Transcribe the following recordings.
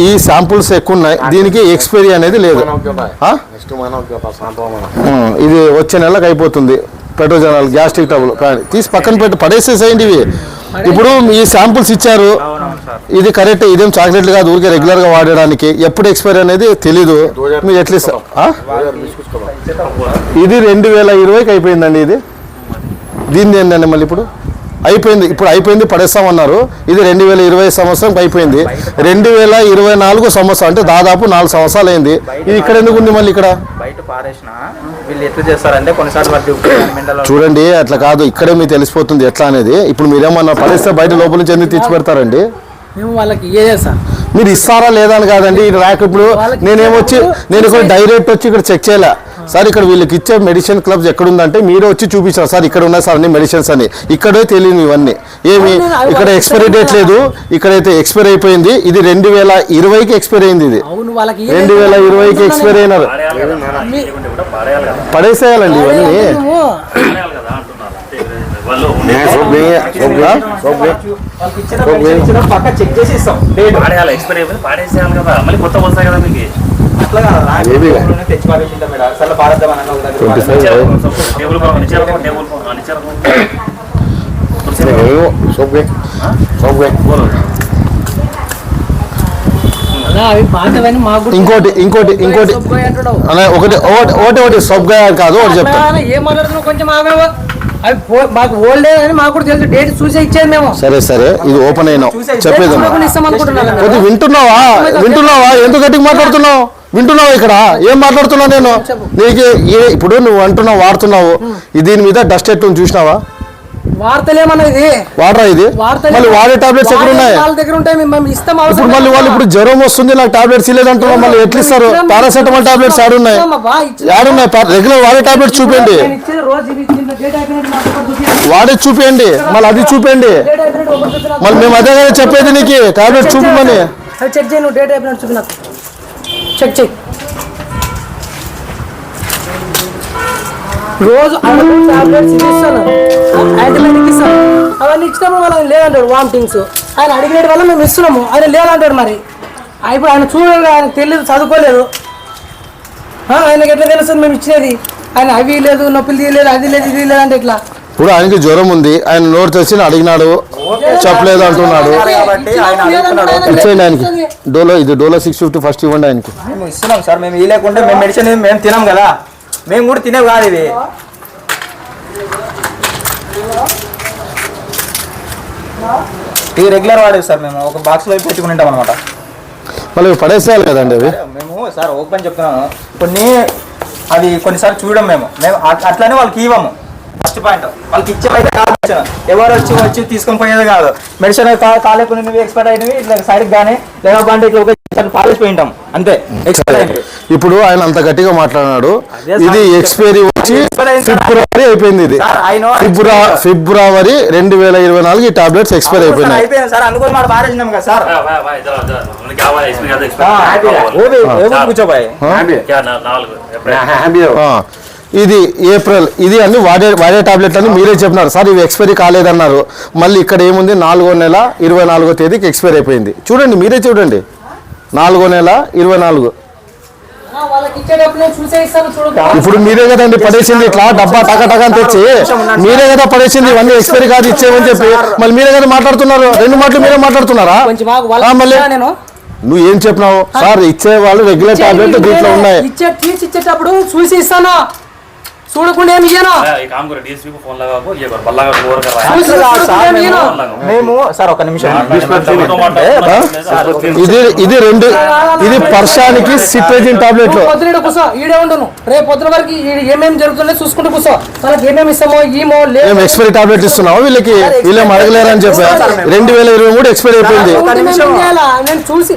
ఈ శాంపుల్స్ ఎక్కువ ఉన్నాయి, దీనికి ఎక్స్పైరీ అనేది లేదు. ఇది వచ్చే నెలకు అయిపోతుంది. పెట్రోజనల్ గ్యాస్ట్రిక్ ట్రబుల్ తీసి పక్కన పెట్టి పడేసేసేయండి. ఇవి ఇప్పుడు ఈ శాంపుల్స్ ఇచ్చారు, ఇది కరెక్ట్, ఇదేం చాక్లెట్లు కాదు, ఊరికే రెగ్యులర్గా వాడడానికి. ఎప్పుడు ఎక్స్పైరీ అనేది తెలీదు. మీరు ఎట్లా ఇది 2020కి అయిపోయిందండి. ఇది దీన్ని ఏంటండి మళ్ళీ ఇప్పుడు అయిపోయింది, ఇప్పుడు అయిపోయింది పడేస్తామన్నారు. ఇది 2020 సంవత్సరంకి అయిపోయింది. 2024 సంవత్సరం అంటే దాదాపు 4 సంవత్సరాలు అయింది. ఇది ఇక్కడ ఎందుకు ఉంది మళ్ళీ ఇక్కడ? చూడండి అట్లా కాదు, ఇక్కడే మీకు తెలిసిపోతుంది ఎట్లా అనేది. ఇప్పుడు మీరేమన్నా పడేస్తే బయట లోపల నుంచి ఎందుకు తెచ్చి పెడతారండి? మీరు ఇస్తారా లేదా అని కాదండి. ఇది ర్యాక్ ఇప్పుడు నేను ఇక్కడ డైరెక్ట్ వచ్చి ఇక్కడ చెక్ చేయలే సార్. ఇక్కడ వీళ్ళకి ఇచ్చే మెడిసిన్ క్లబ్స్ ఎక్కడుందంటే మీరే వచ్చి చూపించారు సార్, ఇక్కడ ఉన్నాయి సార్ అన్ని మెడిసిన్స్ అని. ఇక్కడే తెలియదు ఇవన్నీ ఏమి. ఇక్కడ ఎక్స్పైరీ డేట్ లేదు, ఇక్కడైతే ఎక్స్పైరీ అయిపోయింది. ఇది 2020కి ఎక్స్పైరీ అయింది. ఇది 2020కి ఎక్స్పైరీ అయినారు. పడేసేయాలండి ఇవన్నీ. ఇంకోటి ఒకటి సబ్గా కాదు, ఒకటి చెప్తాను. మాకు ఓల్డ్ అని మాకు కూడా తెలుసు, డేట్ చూసే ఇచ్చేది మేము. సరే ఇది ఓపెన్ అయినా చెప్పేది వింటున్నావా? ఎంత గట్టిగా మాట్లాడుతున్నావు? వింటున్నావు? ఇక్కడ ఏం మాట్లాడుతున్నావు నేను నీకు? ఇప్పుడు నువ్వు అంటున్నావు వాడుతున్నావు, దీని మీద డస్ట్ ఎట్టు చూసినావా? వార్తలేమన్నా ఇది వాడరా? ఇది మళ్ళీ వాడే టాబ్లెట్స్ ఎక్కడ ఉన్నాయి? ఇప్పుడు మళ్ళీ వాళ్ళు ఇప్పుడు జ్వరం వస్తుంది నాకు టాబ్లెట్స్ ఇవ్వలేదంటున్నావు, మళ్ళీ ఎట్లా ఇస్తారు? పారాసెటమాల్ టాబ్లెట్స్ ఆడున్నాయి, రెగ్యులర్ వాడే టాబ్లెట్స్ చూపించండి, వాడే చూపించండి, మళ్ళీ అది చూపించండి. మళ్ళీ మేము అదే కదా చెప్పేది నీకు, టాబ్లెట్స్ చూపించమని. చెక్ చేయి, నువ్వు డేట్ అయిపోయినట్టు చూపి నాకు, చెక్ చేయి. రోజు టాబ్లెట్స్ ఇస్తాను, యాంటీబయాటిక్ ఇస్తాను, అవన్నీ ఇచ్చినప్పుడు వాళ్ళు లేదంటాడు వామిటింగ్స్. ఆయన అడిగిన వల్ల మేము ఇస్తున్నాము, ఆయన లేదంటాడు. మరి ఇప్పుడు ఆయన చూడలేదు, ఆయన తెలియదు, చదువుకోలేదు, ఆయనకి ఎట్లా తెలుస్తుంది మేము ఇచ్చినది? ఆయన అవి లేదు, నొప్పులు తీయలేదు, అది లేదు, ఇది లేదు అంటే ఎట్లా? ఇప్పుడు ఆయనకి జ్వరం ఉంది, ఆయన నోరు తెచ్చి అడిగినాడు, చెప్పలేదు అంటున్నాడు. ఇచ్చేయండి ఆయనకి డోలో. ఇది డోలో 650 ఫస్ట్ ఇవ్వండి ఆయనకి. మేము ఇస్తున్నాం సార్, మేము ఇవ్వలేకుంటే మేము మెడిసిన్ మేము తినాం కదా, మేము కూడా తినేవి కాదు ఇది. ఇది రెగ్యులర్ వాడేవి సార్, మేము ఒక బాక్స్లో పెట్టుకుని ఉంటాం అనమాట. మళ్ళీ పడేసేయాలి కదండి అవి. మేము సార్ ఓపెన్ చెప్తున్నాను, అది కొన్నిసార్లు చూడడం మేము అట్లానే వాళ్ళకి ఇవ్వము. ఫస్ట్ పాయింట్ వాళ్ళకి ఇచ్చేవైతే కాదు, ఎవరు వచ్చి తీసుకొని పోయేది కాదు. మెడిసిన్ కాలేకునేవి ఎక్స్పైర్ అయినవి ఇట్లా సైడ్కి కానీ లేకపోతే ఇట్లా పాలిసిపోయి ఉంటాం అంతే. ఇప్పుడు ఆయన అంత గట్టిగా మాట్లాడినాడు, ఇది ఎక్స్పైరీ వచ్చి ఫిబ్రవరి అయిపోయింది. ఇది ఫిబ్రవరి 2024 ఈ టాబ్లెట్స్ ఎక్స్పైర్ అయిపోయినాయి. సార్ అనుకోని మాట పారేసినాం కదా సార్. కూర్చోబాయ్ ఇది ఏప్రిల్, ఇది అన్ని వాడే టాబ్లెట్లు అని మీరే చెప్పినారు సార్. ఇవి ఎక్స్పైరీ కాలేదన్నారు. మళ్ళీ ఇక్కడ ఏముంది 4వ నెల 24వ తేదీకి ఎక్స్పైరీ అయిపోయింది. చూడండి, మీరే చూడండి, 4వ నెల 24. ఇప్పుడు మీరే కదండి పడేసింది, ఇట్లా డబ్బా టకా తెచ్చి మీరే కదా పడేసింది. ఇవన్నీ ఎక్స్పైరీ కాదు ఇచ్చేవని చెప్పి మళ్ళీ మీరే కదా మాట్లాడుతున్నారు. 2 మాటలు మీరే మాట్లాడుతున్నారా? మళ్ళీ నువ్వు ఏం చెప్పినావు సార్? ఇచ్చే వాళ్ళు రెగ్యులర్ టాబ్లెట్ దీంట్లో ఉన్నాయి. ఇచ్చేటప్పుడు చూసి ఇస్తాను, చూడకుండా ఏమి ఇయ్యను. మేము సార్ ఒక నిమిషం, ఇది పర్షానికి సిట్రజిన్ టాబ్లెట్లు. పొద్దున కూర్చో, ఈడే ఉండను, రేపు పొద్దున వరకు ఏమేమి జరుగుతుందో చూసుకుంటూ కూర్చో. వాళ్ళకి ఏమేమి ఇస్తామో ఈమో లేదు. ఎక్స్పైరీ టాబ్లెట్ ఇస్తున్నావు వీళ్ళకి, వీళ్ళేం అడగలేరు అని చెప్పి 2023 ఎక్స్పైరీ అయిపోయింది. నేను చూసి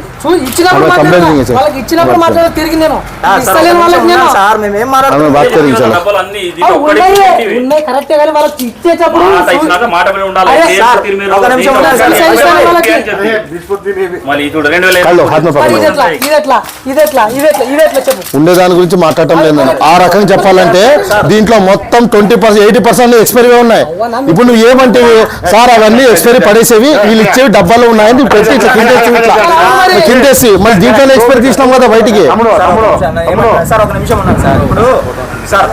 ఇచ్చినప్పుడు వాళ్ళకి ఇచ్చినప్పుడు మాట్లాడే తిరిగి నేను ఇస్తలేను వాళ్ళకి. నేను అన్ని ఇది ఆ, ఒక్కటి ఉన్నాయి ఇచ్చేటివి. ఉన్నాయి కరెక్టే కానీ వాళ్ళకి ఇచ్చేటప్పుడు మాట ఇచ్చినాక మాట మీద ఉండాలి. అరే ఏం సార్, చెప్తారు మీరు? ఒక నిమిషం ఉండాలి సార్. నేను సైజ్ చెప్పాలి. వాళ్ళకి. ఏం చెప్తారు? మళ్ళీ ఇది చూడు 2000 కళ్ళు హాత్ మే మరి పకడో. ఇదెట్లా చెప్పు ఉండే దాని గురించి మాట్లాడటం లేదు నేను. ఆ రకంగా చెప్పాలంటే దీంట్లో మొత్తం 20% 80% ఎక్స్పైరీ ఉన్నాయి. ఇప్పుడు నువ్వు ఏమంటే సార్ అవన్నీ ఎక్స్పైరీ పడేసేవి వీళ్ళు ఇచ్చేవి డబ్బాలో ఉన్నాయని నువ్వు పెట్టి ఇట్లా కిందేసి మరి దీంట్లోనే ఎక్స్పైరీ తీసినాం కదా బయటికి. సార్ ఒక నిమిషం ఉన్నాను సార్. ఇప్పుడు సార్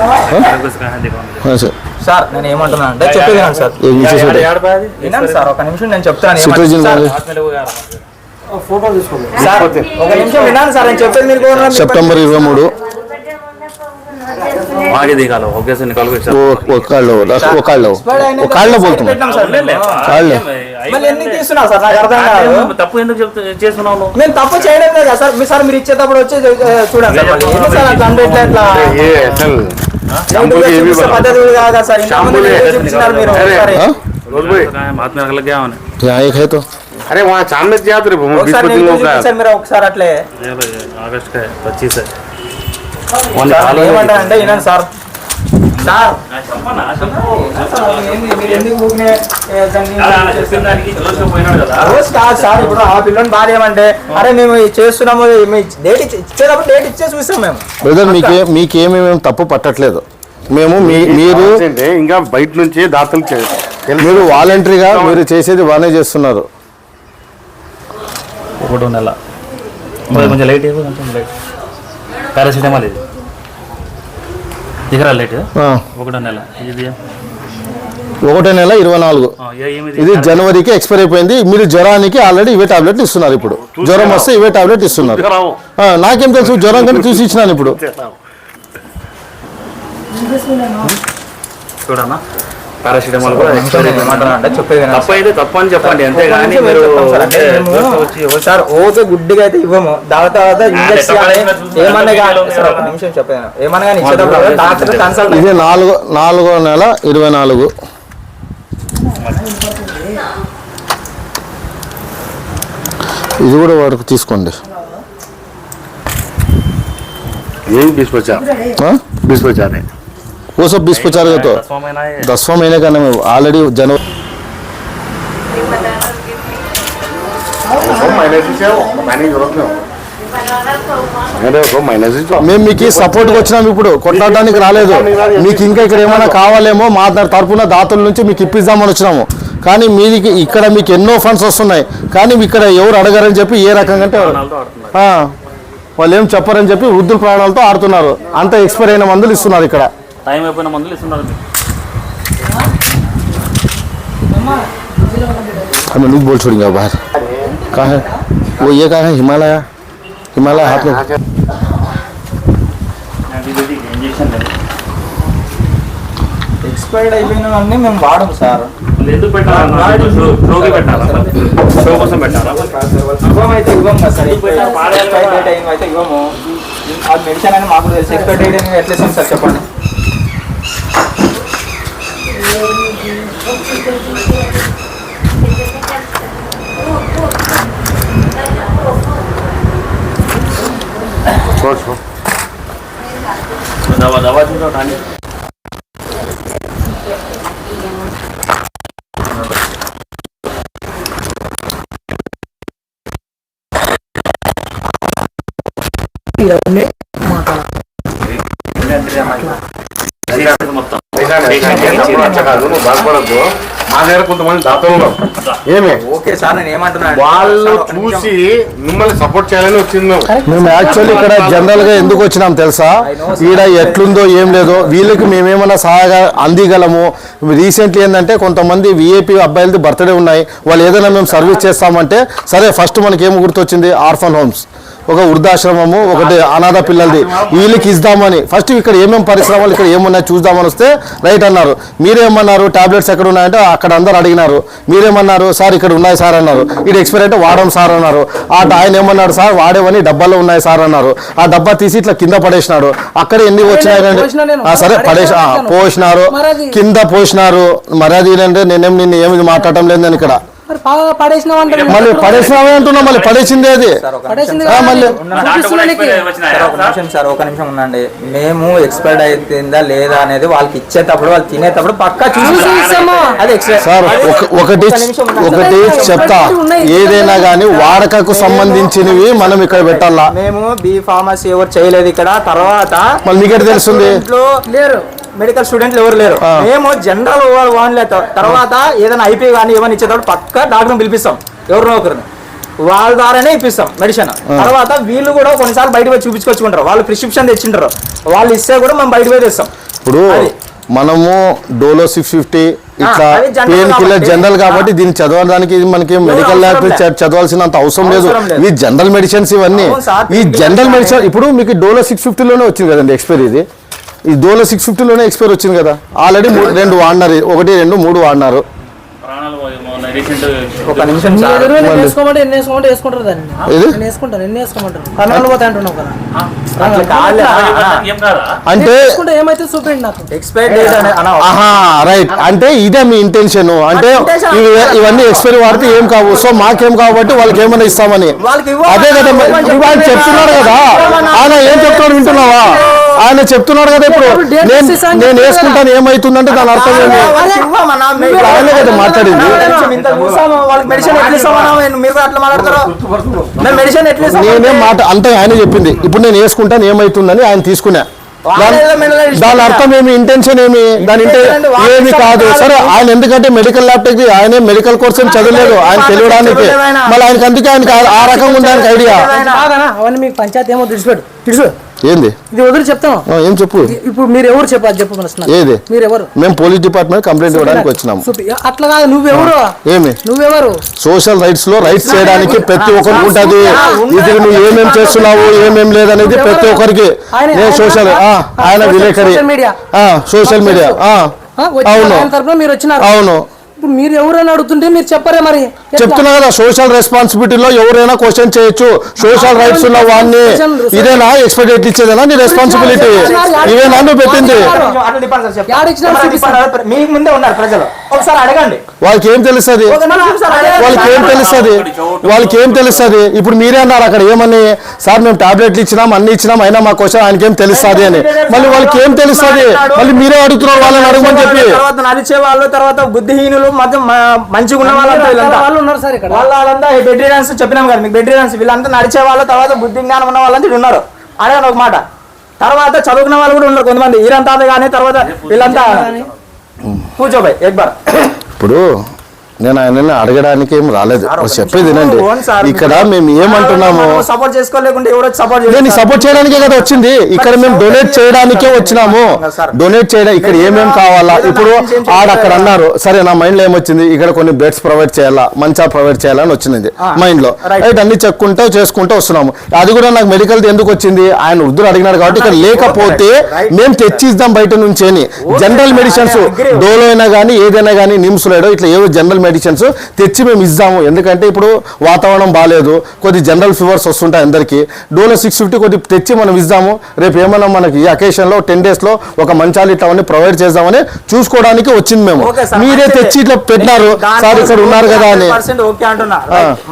సార్ నేను ఏమంటున్నా అంటే చెప్పేది వినండి సార్. వినండి సార్ ఒక నిమిషం నేను చెప్తాను. సిట్రోజిన్ సార్ సార్, ఒక నిమిషం వినాను సార్ నేను చెప్పేది మీరు కూడా వినండి. సెప్టెంబర్ 23 आगे दिखा लो ओके से निकाल के ఒకాళ్ళు పోతున్నాం పెట్టాం సార్ మేము. కాళ్ళు మళ్ళీ ఎందుకు తీస్తున్నావు సార్ నాకు అర్థం కాదు. తప్పు ఎందుకు చేస్తున్నావు నువ్వు? మేము తప్పు చేయడం లేదు కదా సార్. మీరు ఇచ్చేటప్పుడు వచ్చి చూడండి సార్. మళ్ళీ ఎందుకు సార్ అట్లా అంటే ఇట్లా పద్ధతి కాదా సార్? ఇంతకుముందు వీడియో చూపించినారు మీరు ఒకసారి. हाथ में लग गया मैंने यहाँ एक है तो अरे वहाँ सामने से याद रहे ఒకసారి నేను చూపించాను మీరు ఒకసారి అట్లే. अगस्त का है 25 है సార్ ఏమంటారంటే వినండి సార్. సార్ మీరు ఎందుకు ఊరికే దాన్ని రోజు కాదు సార్. ఇప్పుడు ఆ పిల్లని బాధ ఏమంటే అరే మేము ఇది చేస్తున్నాము డేట్ ఇచ్చేటప్పుడు డేట్ ఇచ్చే చూస్తాం మేము. బ్రదర్ మీకేమీ మేము తప్పు పట్టట్లేదు. మేము మీరు ఇంకా బయట నుంచి దాతలు మీరు వాలంటరీగా మీరు చేసేది బాగానే చేస్తున్నారు. ఒకటో నెల కొంచెం లైట్ కొంచెం లైట్ పారాసిటమాల్ ఇది దిగరా లైట్ ఒకటో నెల ఇది 1వ నెల 24 ఇది జనవరికి ఎక్స్పైర్ అయిపోయింది. మీరు జ్వరానికి ఆల్రెడీ ఇవే టాబ్లెట్లు ఇస్తున్నారు. ఇప్పుడు జ్వరం వస్తే ఇవే టాబ్లెట్ ఇస్తున్నారు. నాకేం తెలుసు జ్వరం కానీ చూసి ఇచ్చినాను. ఇప్పుడు చూడన్నా పారాసిటమాల్ కూడా ఎక్స్పైరీ అంటే చెప్పేది వినండి. తప్పు అయితే తప్పు అని చెప్పండి అంతే కానీ మీరు సార్ ఓకే గుడ్డిగా అయితే ఇవ్వము. దాని తర్వాత ఇంజక్షన్ ఏమన్నా కానీ సార్ ఒక నిమిషం చెప్పాను. ఏమన్నా కానీ ఇచ్చేటప్పుడు డాక్టర్ కన్సల్ట్ ఇది 4వ నెల 24 ఇది కూడా వాడికి తీసుకోండి. यही 20-50 हाँ? 20-50 है वो सब 20-50 का तो 10वां महीने का नाम ऑलरेडी जनवरी महीने से मैंने जरूरत नहीं अरे वो महीने से మేము మీకు సపోర్ట్గా వచ్చినాం. ఇప్పుడు కొట్లాడడానికి రాలేదు. మీకు ఇంకా ఇక్కడ ఏమైనా కావాలేమో మా తరపున దాతల నుంచి మీకు ఇప్పిద్దామని వచ్చినాము. కానీ మీది ఇక్కడ మీకు ఎన్నో ఫండ్స్ వస్తున్నాయి. కానీ ఇక్కడ ఎవరు అడగరని చెప్పి ఏ రకంగా అంటే వాళ్ళు ఏం చెప్పరని చెప్పి వృద్ధుల ప్రాణాలతో ఆడుతున్నారు. అంత ఎక్స్పైర్ అయిన మందులు ఇస్తున్నారు. ఇక్కడ టైం అయిపోయిన మందులు ఇస్తున్నారు. हमें नहीं बोल छोड़ेंगे बाहर. कहाँ है वो? ये कहाँ है? हिमालय हाथ में ఇంజెక్షన్ ఎక్స్పైర్డ్ అయిపోయినవన్నీ మేము వాడము సార్. ఎందుకు పెట్టాలా? షోకి పెట్టాలా? షో కోసం పెట్టాలా? ఇవ్వము అయితే ఇవ్వము కదా సార్. ఎక్స్పైర్ డేట్ అయిన అయితే ఇవ్వము. అది మెడిసిన్ అని మాకు తెలుసు. ఎక్స్పైర్ డేట్ అయిన ఎట్లా ఇస్తాం సార్ చెప్పండి. दवा चूसो खाने మొత్తం బాధపడద్దు. మా దగ్గర కొంతమంది దాతలు ఉన్నారు. ఏమే ఓకే సార్ నేను ఏమంటున్నా వాళ్ళు చూసి మిమ్మల్ని సపోర్ట్ చేయాలని వచ్చింది మేము. మేము యాక్చువల్లీ ఇక్కడ జనరల్ గా ఎందుకు వచ్చినాం తెలుసా? ఈడ ఎట్లుందో ఏం లేదో వీళ్ళకి మేమేమన్నా సహాయంగా అందిగలము. రీసెంట్లీ ఏంటంటే కొంతమంది విఐపి అబ్బాయిలది బర్త్డే ఉన్నాయి. వాళ్ళు ఏదైనా మేము సర్వీస్ చేస్తామంటే సరే ఫస్ట్ మనకి ఏం గుర్తొచ్చింది? ఆర్ఫన్ హోమ్స్, ఒక వృద్ధాశ్రమము, ఒకటి అనాథ పిల్లలది వీళ్ళకి ఇద్దామని ఫస్ట్ ఇక్కడ ఏమేమి పరిశ్రమలు ఇక్కడ ఏమున్నాయి చూద్దామని వస్తే రైట్ అన్నారు. మీరేమన్నారు? టాబ్లెట్స్ ఎక్కడ ఉన్నాయంటే అక్కడ అందరు అడిగినారు. మీరేమన్నారు? సార్ ఇక్కడ ఉన్నాయి సార్ అన్నారు. ఇది ఎక్స్పైర్ అంటే వాడడం సార్ అన్నారు. ఆయన ఏమన్నాడు? సార్ వాడేవని డబ్బాలో ఉన్నాయి సార్ అన్నారు. ఆ డబ్బా తీసి ఇట్లా కింద పడేసినాడు. అక్కడ ఎన్ని వచ్చినాయండి? సరే పోసినారు, కింద పోసినారు. మరి అది ఏంటంటే నేనేం నిన్ను ఏమి మాట్లాడటం లేదు. నేను ఇక్కడ మరి బాగా పడేసినామంటారు మళ్ళీ పడేసినామే అంటున్నా, మళ్ళీ పడేసిందే అది. పడేసింది మళ్ళీ సార్ ఒక నిమిషం ఉండండి. మేము ఎక్స్పైర్డ్ అయిపోయిందా లేదా అనేది వాళ్ళకి ఇచ్చేటప్పుడు వాళ్ళు తినేటప్పుడు పక్కా చూసి అది సార్ ఒకటి చెప్తా, ఏదైనా కానీ వాడకకు సంబంధించినవి మనం ఇక్కడ పెట్టాలా. మేము బి ఫార్మసీ ఎవరు చేయలేదు ఇక్కడ. తర్వాత మళ్ళీ మీకే తెలుస్తుంది లేరు మెడికల్ స్టూడెంట్లు ఎవరు లేరు. మేము జనరల్ ఓన్లీ. తర్వాత ఏదైనా ఐపీ కానీ ఏమైనా ఇచ్చేటప్పుడు పక్క డాక్టర్ని పిలిపిస్తాం, ఎవరినో ఒకరిని, వాళ్ళ ద్వారానే ఇప్పిస్తాం మెడిసిన్. తర్వాత వీళ్ళు కూడా కొన్నిసార్లు బయట పోయి చూపించుకొచ్చుకుంటారు, వాళ్ళు ప్రిస్క్రిప్షన్ తెచ్చింటారు, వాళ్ళు ఇస్తే కూడా మేము బయట పోయి తెస్తాం. ఇప్పుడు మనము డోలో 650 ఇట్లా పెయిన్ కిల్లర్ జనరల్ కాబట్టి దీన్ని చదవడానికి మనకి మెడికల్ ల్యాబ్ చదవాల్సినంత అవసరం లేదు. ఈ జనరల్ మెడిసిన్స్ ఇవన్నీ ఈ జనరల్ మెడిసిన్ ఇప్పుడు మీకు డోలో 650లోనే వచ్చింది కదండి ఎక్స్పైరీ. ఇది ఈ డోలో 650లోనే ఎక్స్పైర్ వచ్చింది కదా. ఆల్రెడీ 2 వాడినారు, 1, 2, 3 వాడినారు. ఒక నిమిషం వేసుకోమంటే ఎన్ని వేసుకోమంటే వేసుకుంటారు దాన్ని. ఎన్ని వేసుకుంటారు, ఎన్ని వేసుకోమంటారు, పన్నాళ్ళు పోతాయి అంటున్నావు కదా. అంటే ఏమైతే చూపించండి నాకు ఎక్స్పైర్ డేట్ రైట్. అంటే ఇదే మీ ఇంటెన్షన్, అంటే ఇవన్నీ ఎక్స్పైరీ వాడితే ఏం కావు, సో మాకేం కాబట్టి వాళ్ళకి ఏమైనా ఇస్తామని. అదే కదా వాళ్ళు చెప్తున్నారు కదా. ఆయన ఏం చెప్తున్నాడు వింటున్నావా? ఆయన చెప్తున్నాడు కదా ఇప్పుడు నేను వేసుకుంటాను ఏమైతుందంటే దాని అర్థం ఏంటి? ఆయనే కదా మాట్లాడింది. నేనేం మాట అంతే ఆయన చెప్పింది. ఇప్పుడు నేను వేసుకుంటాను ఏమైతుందని ఆయన తీసుకున్నా. దాని అర్థం ఏమి, ఇంటెన్షన్ ఏమి, దాని ఏమి కాదు. సరే ఆయన ఎందుకంటే మెడికల్ ల్యాబ్ ఆయనే మెడికల్ కోర్స్ ఏం చదవలేదు, ఆయన తెలియడానికి. మళ్ళీ ఆయనకి అందుకే ఆయనకి ఆ రకంగా ఉంది ఆయనకి ఐడియా. అవన్నీ మీకు పంచాయతీ ఏమో తెలుసు ఏంది ఇది వదిలి చెప్తాను. ఏం చెప్పు. ఇప్పుడు మీరు ఎవరు చెప్పాలి చెప్పు. ఏది మీరు ఎవరు? మేము పోలీస్ డిపార్ట్మెంట్ కంప్లైంట్ ఇవ్వడానికి వచ్చినాము. అట్లా కాదు, నువ్వెవరు? ఏమి నువ్వెవరు? సోషల్ రైట్స్ లో రైట్స్ చేయడానికి ప్రతి ఒక్కరికి ఉంటది. ఇది నువ్వు ఏమేం చేస్తున్నావు ఏమేం లేదనేది ప్రతి ఒక్కరికి. నేను సోషల్ ఆయన విలేకరి సోషల్ మీడియా అవును మీరు వచ్చినారు. అవును. ఇప్పుడు మీరు ఎవరైనా అడుగుతుంటే మీరు చెప్పరే మరి. చెప్తున్నా కదా సోషల్ రెస్పాన్సిబిలిటీలో ఎవరైనా క్వశ్చన్ చేయొచ్చు. సోషల్ రైట్స్ ఉన్న వాడిని ఇదేనా ఎక్స్పెక్ట్ ఇచ్చేదేనా నీ రెస్పాన్సిబిలిటీ? ఇవేనా నువ్వు పెట్టింది? మీకు ముందే ఉన్నారు ప్రజలు, ఒకసారి అడగండి. వాళ్ళకి ఏం తెలుస్తుంది? వాళ్ళకి ఏం తెలుస్తుంది? ఇప్పుడు మీరే అన్నారు అక్కడ ఏమని, సార్ మేము టాబ్లెట్లు ఇచ్చినాం అన్ని ఇచ్చినాం అయినా మా క్వశ్చన్ ఆయనకేం తెలుస్తుంది అని. మళ్ళీ వాళ్ళకి ఏం తెలుస్తుంది? మళ్ళీ మీరే అడుగుతున్నారు వాళ్ళని అడగమని చెప్పి. తర్వాత నడిచే వాళ్ళు, తర్వాత బుద్ధిహీనులు, మంచిగా ఉన్న వాళ్ళు ఉన్నారు సార్ ఇక్కడ. వాళ్ళంతా బెడ్ రీడర్స్ చెప్పినాం కదా మీకు, బెడ్ రీడర్స్ వీళ్ళంతా నడిచే వాళ్ళు, తర్వాత బుద్ధి జ్ఞానం ఉన్న వాళ్ళంతా ఉన్నారు. అడగండి ఒక మాట. తర్వాత చదువుకున్న వాళ్ళు కూడా ఉన్నారు కొంతమంది, ఈరంతా కానీ. తర్వాత వీళ్ళంతా కూర్చోబాయ్ ఎక్బార్. ఇప్పుడు నేను ఆయన అడగడానికి ఏం రాలేదు, చెప్పేది వినండి. ఇక్కడ మేము ఏమంటున్నాము, సపోర్ట్ చేసుకోలేకుండా ఎవరో సపోర్ట్ నేను సపోర్ట్ చేయడానికే కదా వచ్చింది. ఇక్కడ మేము డొనేట్ చేయడానికే వచ్చినాము. డొనేట్ చేయడం ఇక్కడ ఏమేం కావాలా. ఇప్పుడు అక్కడ అన్నారు, సరే నా మైండ్ లో ఏమొచ్చింది, ఇక్కడ కొన్ని బెడ్స్ ప్రొవైడ్ చేయాలా, మంచా ప్రొవైడ్ చేయాలని వచ్చింది మైండ్ లో. రైట్, అన్ని చెక్కుంటూ చేసుకుంటూ వస్తున్నాము. అది కూడా నాకు మెడికల్ ఎందుకు వచ్చింది, ఆయన వృద్ధులు అడిగినాడు కాబట్టి. ఇక్కడ లేకపోతే మేము తెచ్చిద్దాం బయట నుంచి అని. జనరల్ మెడిసిన్స్ డోలో అయినా కానీ ఏదైనా కానీ నిమ్స్ లేడో ఇట్లా ఏవో జనరల్ మెడిసిన్స్ తెచ్చి మేము ఇద్దాము. ఎందుకంటే ఇప్పుడు వాతావరణం బాగాలేదు, కొద్ది జనరల్ ఫీవర్స్ వస్తుంటాయి అందరికీ. డోలో 650 కొద్ది తెచ్చి మనం ఇద్దాము. రేపు ఏమన్నా మనకి ఈ అకేషన్లో 10 days లో ఒక మంచాలు ఇట్లా అవన్నీ ప్రొవైడ్ చేద్దామని చూసుకోవడానికి వచ్చింది మేము. మీరే తెచ్చి ఇట్లా పెట్టినారు సార్ ఇక్కడ ఉన్నారు కదా అని. ఓకే అంటున్నా,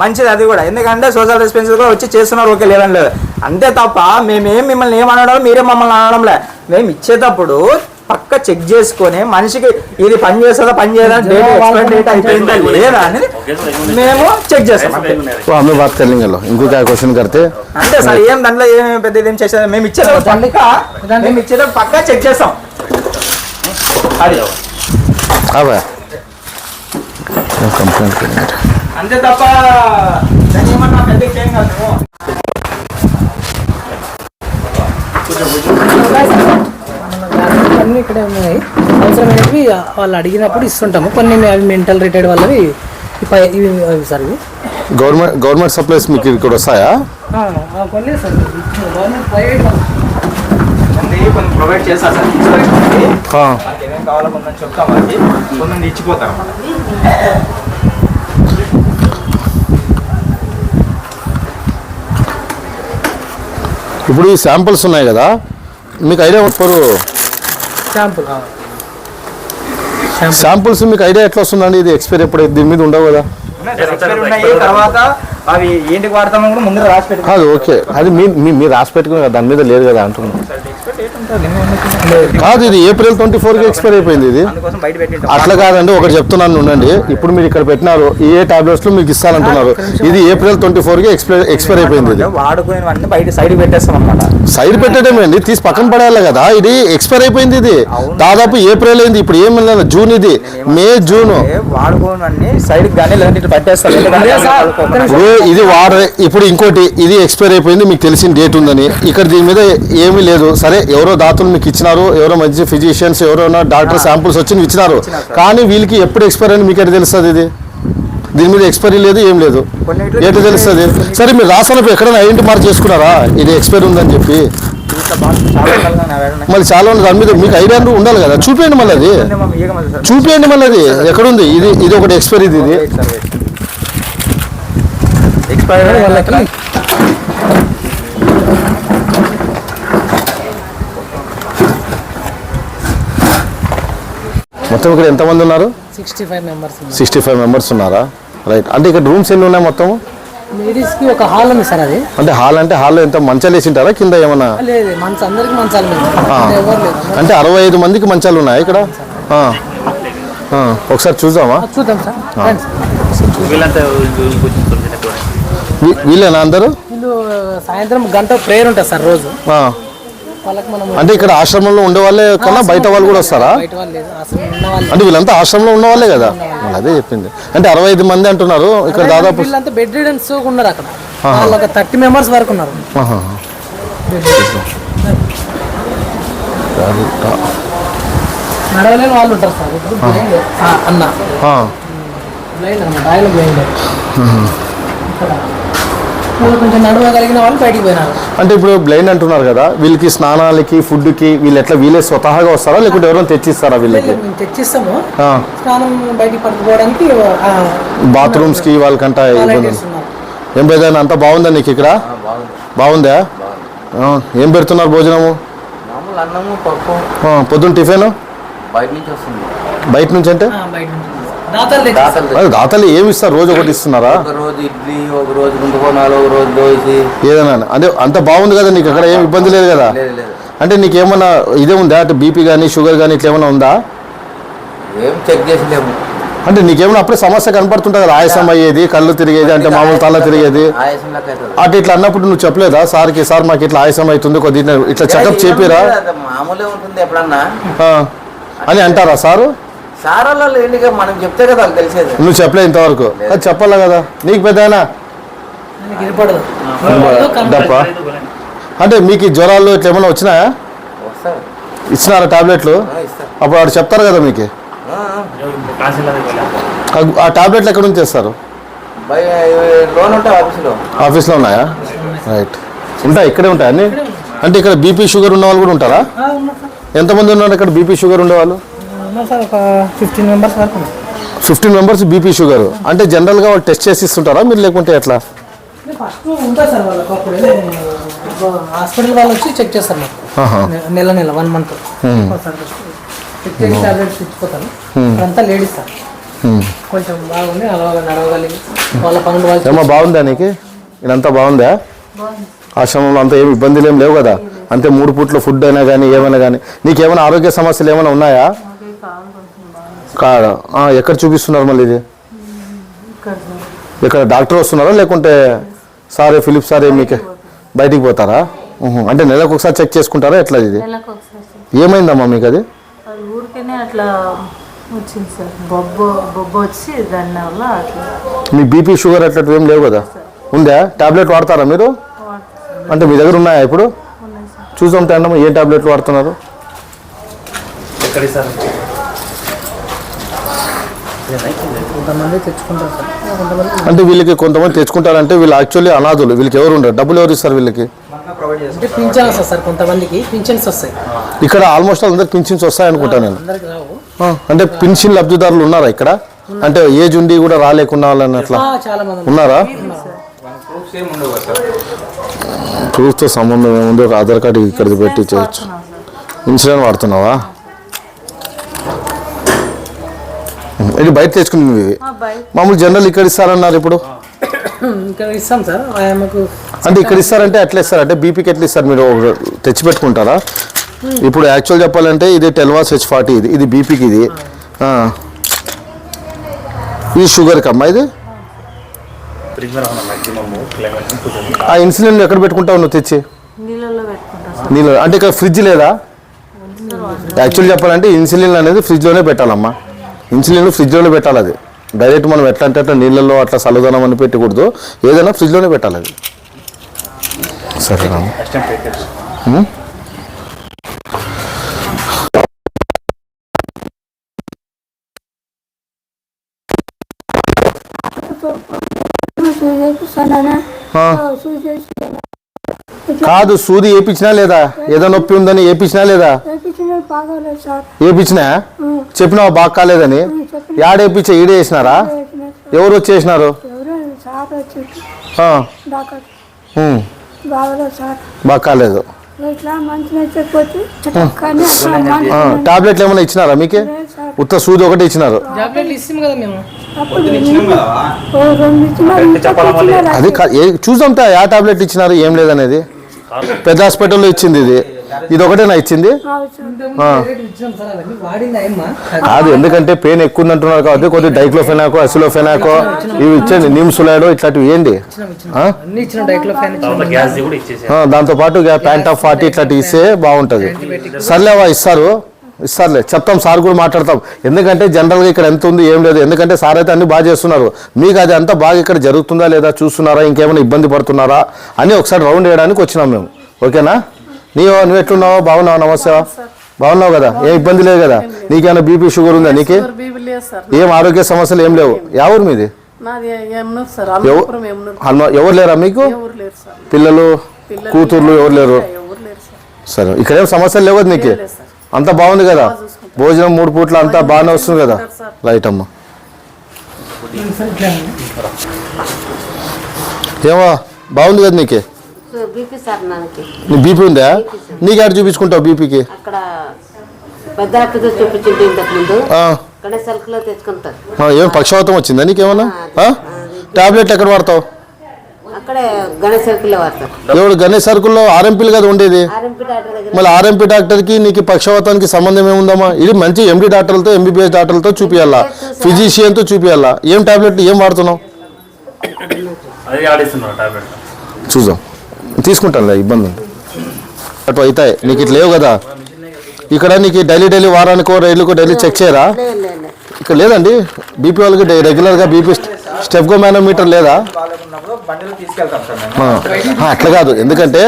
మంచిది అది కూడా. ఎందుకంటే సోషల్ రెస్పాన్సిబిలిటీ కూడా వచ్చి చేస్తున్నారు, ఓకే లేదని లేదు. అంతే తప్ప మేమేం మిమ్మల్ని ఏమనడం, మీరే మమ్మల్ని అనడంలే. మేము ఇచ్చేటప్పుడు పక్క చెక్ చేసుకొని మనిషికి ఇది పని చేస్తుందా పని చేయదా, డేట్ ఎక్స్పైర్ డేట్ అయిపోయిందా లేదా అనేది మేము చెక్ చేస్తాం. ఇంకో క్వశ్చన్ కడితే అంతే సార్. ఏం దాంట్లో ఏమేమి పెద్ద ఏం చేసేది మేము ఇచ్చేటప్పుడు పక్కా చెక్ చేస్తాం. అంతే తప్ప దాన్ని ఏమన్నా పెద్ద ఏం కాదు. అన్నీ ఇక్కడే ఉన్నాయి. అవసరమైనవి వాళ్ళు అడిగినప్పుడు ఇస్తుంటాము. కొన్ని అవి మెంటల్ రిటైర్డ్ వాళ్ళవి ఇవి సార్. ఇవి గవర్నమెంట్ సప్లైస్ మీకు ఇక్కడ వస్తాయా? కొన్ని సార్ గవర్నమెంట్ ప్రైవేట్ కొన్ని ప్రొవైడ్ చేస్తారు సార్. ఏమేమి కావాలో కొంచెం చెప్తాం, అది కొంచెం ఇచ్చిపోతారు. ఇప్పుడు ఈ శాంపుల్స్ ఉన్నాయి కదా, మీకు ఐడియా ఫర్ శాంపుల్స్ మీకు ఐడియా ఎట్లా వస్తుందండి? ఇది ఎక్స్పైరీ ఎప్పుడు దీని మీద ఉండవు కదా. ఎక్స్పైరీ ఉన్నాయి. తర్వాత అవి ఏంటికి వాడతామో కూడా ముందు రాసి పెట్టుకో. అది ఓకే, అది మీరు రాసి పెట్టుకుని కదా, దాని మీద లేదు కదా అంటున్నాను. కాదు, ఇది April 24కి ఎక్స్పైర్ అయిపోయింది. ఇది అందుకోసం బయట పెట్టి అట్లా కాదండి, ఒకటి చెప్తున్నాను ఉండండి. ఇప్పుడు మీరు ఇక్కడ పెట్టినారు, ఏ టాబ్లెట్స్ లో మీకు ఇస్తానంటున్నారు. ఇది April 24కి ఎక్స్పైర్ అయిపోయింది. ఇది వాడుకునేవన్నీ బయట సైడ్ పెట్టేస్తాం అన్నమాట. సైడ్ పెట్టడమే అండి, తీసి పక్కన పడేయాలి కదా. ఇది ఎక్స్పైర్ అయిపోయింది. ఇది దాదాపు April అయింది, ఇప్పుడు ఏమి లేదు, జూన్. ఇది మే జూన్. వాడుకోవన్నీ సైడ్ కానీ లేదంటే ఇట్లా పట్టేస్తాం. ఇది ఇప్పుడు ఇంకోటి, ఇది ఎక్స్పైర్ అయిపోయింది, మీకు తెలిసిన డేట్ ఉందని. ఇక్కడ దీని మీద ఏమీ లేదు. సరే, ఎవరో దాతలు మీకు ఇచ్చినారు, ఎవరో మంచి ఫిజిషియన్స్, ఎవరైనా డాక్టర్ శాంపుల్స్ వచ్చి ఇచ్చినారు. కానీ వీళ్ళకి ఎప్పుడు ఎక్స్పైర్ అని మీకు ఎట్లా తెలుస్తుంది? ఇది దీని మీద ఎక్స్పైరీ లేదు, ఏం లేదు, ఎట్లా తెలుస్తుంది? సరే, మీరు రాసినప్పుడు ఎక్కడైనా ఐడెంటిటీ మార్క్ చేసుకున్నారా ఇది ఎక్స్పైరీ ఉందని చెప్పి? మళ్ళీ చాలా ఉంది దాని మీద, మీకు ఐడియా ఉండాలి కదా. చూపించండి మళ్ళీ, అది చూపించండి మళ్ళీ, అది ఎక్కడుంది? ఇది ఒకటి ఎక్స్పైరీ. ఇది ఎక్స్పైరీ మొత్తం ఇక్కడ ఎంతమంది ఉన్నారు? 65 మెంబర్స్ ఉన్నారా? రైట్. అంటే ఇక్కడ రూమ్స్ ఎన్ని ఉన్నాయి మొత్తం? లేడీస్ కి ఒక హాల్ ఉంది సార్. అది అంటే హాల్లో ఎంత మంచాలు వేసి ఉంటారా కింద ఏమన్నా? లేదు, అందరికి మంచాలు ఎవరు లేదు. అంటే 65 మందికి మంచాలు ఉన్నాయి ఇక్కడ. ఒకసారి చూద్దామా? చూద్దాం సార్. వీళ్ళేనా అందరూ? వీళ్ళు సాయంత్రం గంట ప్రేయర్ ఉంటుంది సార్ రోజు. వాళ్ళకి మనం అంటే ఇక్కడ ఆశ్రమంలో ఉండే వాళ్ళే కన్నా బయట వాళ్ళు కూడా వస్తారా? బయట వాళ్ళు లేదు, ఆశ్రమం ఉన్న వాళ్ళు. అంటే వీళ్ళంతా ఆశ్రమంలో ఉన్న వాళ్ళే కదా? అదే చెప్పింది. అంటే 65 మంది అంటున్నారు ఇక్కడ దాదాపు. వీళ్ళంతా బెడ్ రిడన్స్ ఉన్నారు అక్కడ. వాళ్ళు ఒక 30 మెంబర్స్ వరకు ఉన్నారు. నడవలేని వాళ్ళు ఉంటారు సార్. అన్న బ్లైండ్ అన్నమాట, ఆయన బ్లైండ్. కొంచెం నడవగలిగిన వాళ్ళు బయటికి పోయినారు. అంటే ఇప్పుడు బ్లైండ్ అంటున్నారు కదా, వీళ్ళకి స్నానాలకి ఫుడ్కి వీళ్ళే స్వతహాగా వస్తారా లేకుంటే ఎవరైనా తెచ్చిస్తారా? వీళ్ళకి మేము తెచ్చిస్తాము. స్నానం బయటికి పట్టుకోవడానికి బాత్రూమ్స్ కి వాళ్ళకంట ఏం పెద్దనా? అంతా బాగుందా నీకు ఇక్కడ? బాగుందా? ఏం పెడుతున్నారు భోజనము? పొద్దున్న టిఫిన్ బయట నుంచి అంటే దాతలు ఏమి ఇస్తారు? రోజు ఒకటి ఇస్తున్నారా? రోజు ఇడ్లీ, ఒక రోజు గుంటుకోనాలు, ఒక రోజు దోశ, ఏదైనా. అంటే అంత బాగుంది కదా నీకు, అక్కడ ఏం ఇబ్బంది లేదు కదా? అంటే నీకేమన్నా ఇదే ఉందా? అంటే బీపీ కానీ షుగర్ కానీ ఇట్లా ఏమైనా ఉందా? ఏం చెక్ చేసలేము. అంటే నీకేమైనా అప్పుడే సమస్య కనపడుతుంటా కదా, ఆయాసం అయ్యేది, కళ్ళు తిరిగేది, అంటే మామూలు తల తిరిగేది అటు ఇట్లా అన్నప్పుడు నువ్వు చెప్పలేదా సార్కి? సార్ మాకు ఇట్లా ఆయాసం అవుతుంది, కొద్దిగా ఇట్లా చెకప్ చేపిరా మామూలే ఉంటుంది ఎప్పుడన్నా అని అంటారా సారు? సార్ వాళ్ళు మనం చెప్తే కదా వాళ్ళు తెలిసేది. నువ్వు చెప్పలేదు ఇంతవరకు, అది చెప్పాలా కదా నీకు పెద్దనా? తప్ప అంటే మీకు జ్వరాలు ఇట్లా ఏమైనా వచ్చినాయా? ఇచ్చినారా టాబ్లెట్లు? అప్పుడు వాడు చెప్తారు కదా మీకు. ఆ టాబ్లెట్లు ఎక్కడ నుంచి తెస్తారు? ఆఫీస్లో ఉన్నాయా? రైట్. ఉంటాయి, ఇక్కడే ఉంటాయి అన్నీ. అంటే ఇక్కడ బీపీ షుగర్ ఉన్న వాళ్ళు కూడా ఉంటారా? ఎంతమంది ఉన్నారు ఇక్కడ బీపీ షుగర్ ఉండేవాళ్ళు? 15 మెంబర్స్ బీపీ షుగర్. అంటే జనరల్గా వాళ్ళు టెస్ట్ చేసి ఇస్తుంటారా మీరు, లేకుంటే ఎట్లా? హాస్పిటల్ వాళ్ళు వచ్చి చెక్ చేస్తారు నెల 1 మంత్ టాబ్లెట్స్ ఇచ్చిపోతాను. అంతా లేడీస్ సార్. కొంచెం బాగుంది, అలాగా నడవగలిగి వాళ్ళ పనులు వాళ్ళు. ఏమో బాగుందా నీకు? ఇదంతా బాగుందా? ఆశ్రమంలో అంతా ఏమి ఇబ్బందులు ఏం లేవు కదా? అంతే 3 పూట్ల ఫుడ్ అయినా కానీ ఏమైనా కానీ. నీకేమైనా ఆరోగ్య సమస్యలు ఏమైనా ఉన్నాయా? కాదా? ఎక్కడ చూపిస్తున్నారు మళ్ళీ ఇది? ఇక్కడ డాక్టర్ వస్తున్నారా లేకుంటే సారే ఫిలిప్ సారే మీకు బయటికి పోతారా? అంటే నెలకు ఒకసారి చెక్ చేసుకుంటారా ఎట్లా? ఇది ఏమైందమ్మా మీకు? అది ఊరికేనే అట్లా వచ్చింది సార్, బొబ్బ వచ్చి దాని వల్ల అట్లా. మీ బీపీ షుగర్ అట్లాంటివి ఏం లేవు కదా? ఉందా? టాబ్లెట్ వాడతారా మీరు? అంటే మీ దగ్గర ఉన్నాయా ఇప్పుడు? చూసాం అన్నమ్మా, ఏ టాబ్లెట్లు వాడుతున్నారు? కొంతమంది తెచ్చుకుంటారు సార్. అంటే వీళ్ళకి కొంతమంది తెచ్చుకుంటారంటే వీళ్ళు యాక్చువల్లీ అనాథులు, వీళ్ళకి ఎవరు ఉండరు, డబ్బులు ఎవరు ఇస్తారు వీళ్ళకి? అంటే పింఛన్ వస్తుంది సార్, కొంతమందికి పింఛన్స్ వస్తాయి. ఇక్కడ ఆల్మోస్ట్ అందరికి పింఛన్స్ వస్తాయి అనుకుంటా నేను. అందరికి రావు. అంటే పింఛన్ లబ్ధిదారులు ఉన్నారా ఇక్కడ? అంటే ఏజ్ ఉండి కూడా రాలేకున్నా వాళ్ళని అట్లా చాలా మంది ఉన్నారా? ప్రూఫ్తో సంబంధం ఏముంది? ఒక ఆధార్ కార్డు ఇక్కడ పెట్టి చేయొచ్చు. ఇన్సూరెన్స్ వాడుతున్నావా? ఇది బయట తెచ్చుకునేవి ఇవి. బయట మామూలు జనరల్ ఇక్కడ ఇస్తారన్నారు ఇప్పుడు. ఇక్కడ ఇస్తాం సార్ మాకు. అంటే ఇక్కడ ఇస్తారంటే ఎట్లా ఇస్తారు, అంటే బీపీకి ఎట్లా ఇస్తారు, మీరు తెచ్చి పెట్టుకుంటారా? ఇప్పుడు యాక్చువల్ చెప్పాలంటే ఇది టెల్వాస్ H40, ఇది బీపీకి, ఇది షుగర్కి అమ్మా. ఇది ఆ ఇన్సులిన్ ఎక్కడ పెట్టుకుంటావు నువ్వు తెచ్చి? నీళ్ళల్లో పెట్టుకుంటాం నీళ్ళు అంటే ఇక్కడ ఫ్రిడ్జ్ లేదా? యాక్చువల్ చెప్పాలంటే ఇన్సులిన్ అనేది ఫ్రిడ్జ్లోనే పెట్టాలమ్మా. ఇన్సులిన్ ఫ్రిడ్జ్లోనే పెట్టాలి. అది డైరెక్ట్ మనం ఎట్లా అంటే అట్లా నీళ్ళల్లో అట్లా చల్లదనం అని పెట్టకూడదు, ఏదైనా ఫ్రిడ్జ్లోనే పెట్టాలి అది. సరేనా? కాదు, సూది వేయించినా లేదా? ఏదో నొప్పి ఉందని వేయించినా లేదా? వేయించినా చెప్పినావా బాగా కాలేదని? యాడేపించా? ఈడే వేసినారా? ఎవరు వచ్చేసినారు? బాగా కాలేదు. టాబ్లెట్లు ఏమైనా ఇచ్చినారా మీకే? ఉత్త సూది ఒకటి ఇచ్చినారు. అది చూద్దాం యా టాబ్లెట్ ఇచ్చినారు ఏం లేదనేది. పెద్ద హాస్పిటల్లో ఇచ్చింది ఇది ఒకటేనా ఇచ్చింది? కాదు, ఎందుకంటే పెయిన్ ఎక్కువ ఉందంటున్నారు కాబట్టి కొద్దిగా డైక్లోఫెనాకో అసిలోఫెనాకో ఇవి ఇచ్చండి, నిమ్సులాడో ఇట్లాంటివి ఇవ్వండి. దాంతో పాటు ప్యాంట్ ఆఫ్ 40 ఇట్లాంటివి ఇస్తే బాగుంటుంది. సర్లేవా, ఇస్తారులే, చెప్తాం. సార్ కూడా మాట్లాడతాం. ఎందుకంటే జనరల్గా ఇక్కడ ఎంత ఉంది ఏం లేదు, ఎందుకంటే సార్ అయితే అన్ని బాగా చేస్తున్నారు. మీకు అది అంతా బాగా ఇక్కడ జరుగుతుందా లేదా చూస్తున్నారా, ఇంకేమైనా ఇబ్బంది పడుతున్నారా అని ఒకసారి రౌండ్ వేయడానికి వచ్చినాం మేము. ఓకేనా? నువ్వు ఎట్లున్నావు? బాగున్నావు? నమస్తే. బాగున్నావు కదా? ఏం ఇబ్బంది లేదు కదా? నీకేమైనా బీపీ షుగర్ ఉందా? నీకే ఏం ఆరోగ్య సమస్యలు ఏం లేవు? ఎవరు మీది? ఎవరు లేరా మీకు? పిల్లలు కూతుర్లు ఎవరు లేరు? సరే, ఇక్కడేం సమస్యలు లేవు నీకు? అంతా బాగుంది కదా? భోజనం 3 పూట్ల అంతా బాగానే వస్తుంది కదా? రైట్ అమ్మా. ఏమో బాగుంది కదా నీకే? నీ బీపీ ఉందా? నీకు ఎక్కడ చూపించుకుంటావు బీపీకి? ఏం పక్షవాతం వచ్చిందా నీకేమన్నా? టాబ్లెట్ ఎక్కడ వాడతావు? ఎవడు గణేష్ సర్కిల్లో ఆర్ఎంపీలు కదా ఉండేది? మళ్ళీ ఆర్ఎంపీ డాక్టర్కి నీకు పక్షవాతానికి సంబంధం ఏముందమ్మా? ఇది మంచి ఎండి డాక్టర్లతో ఎంబీబీఎస్ డాక్టర్లతో చూపించాలా, ఫిజిషియన్తో చూపించాలా. ఏం టాబ్లెట్ ఏం వాడుతున్నావు? చూద్దాం, తీసుకుంటానులే, ఇబ్బంది ఉంది. అటు అవుతాయి నీకు ఇట్లా లేవు కదా? ఇక్కడ నీకు డైలీ వారానికో రైలుకో డైలీ చెక్ చేయరా? ఇక్కడ లేదండి, బీపీ వాళ్ళకి రెగ్యులర్గా బీపీ స్టెప్గో మేనోమీటర్ లేదా? అట్లా కాదు, ఎందుకంటే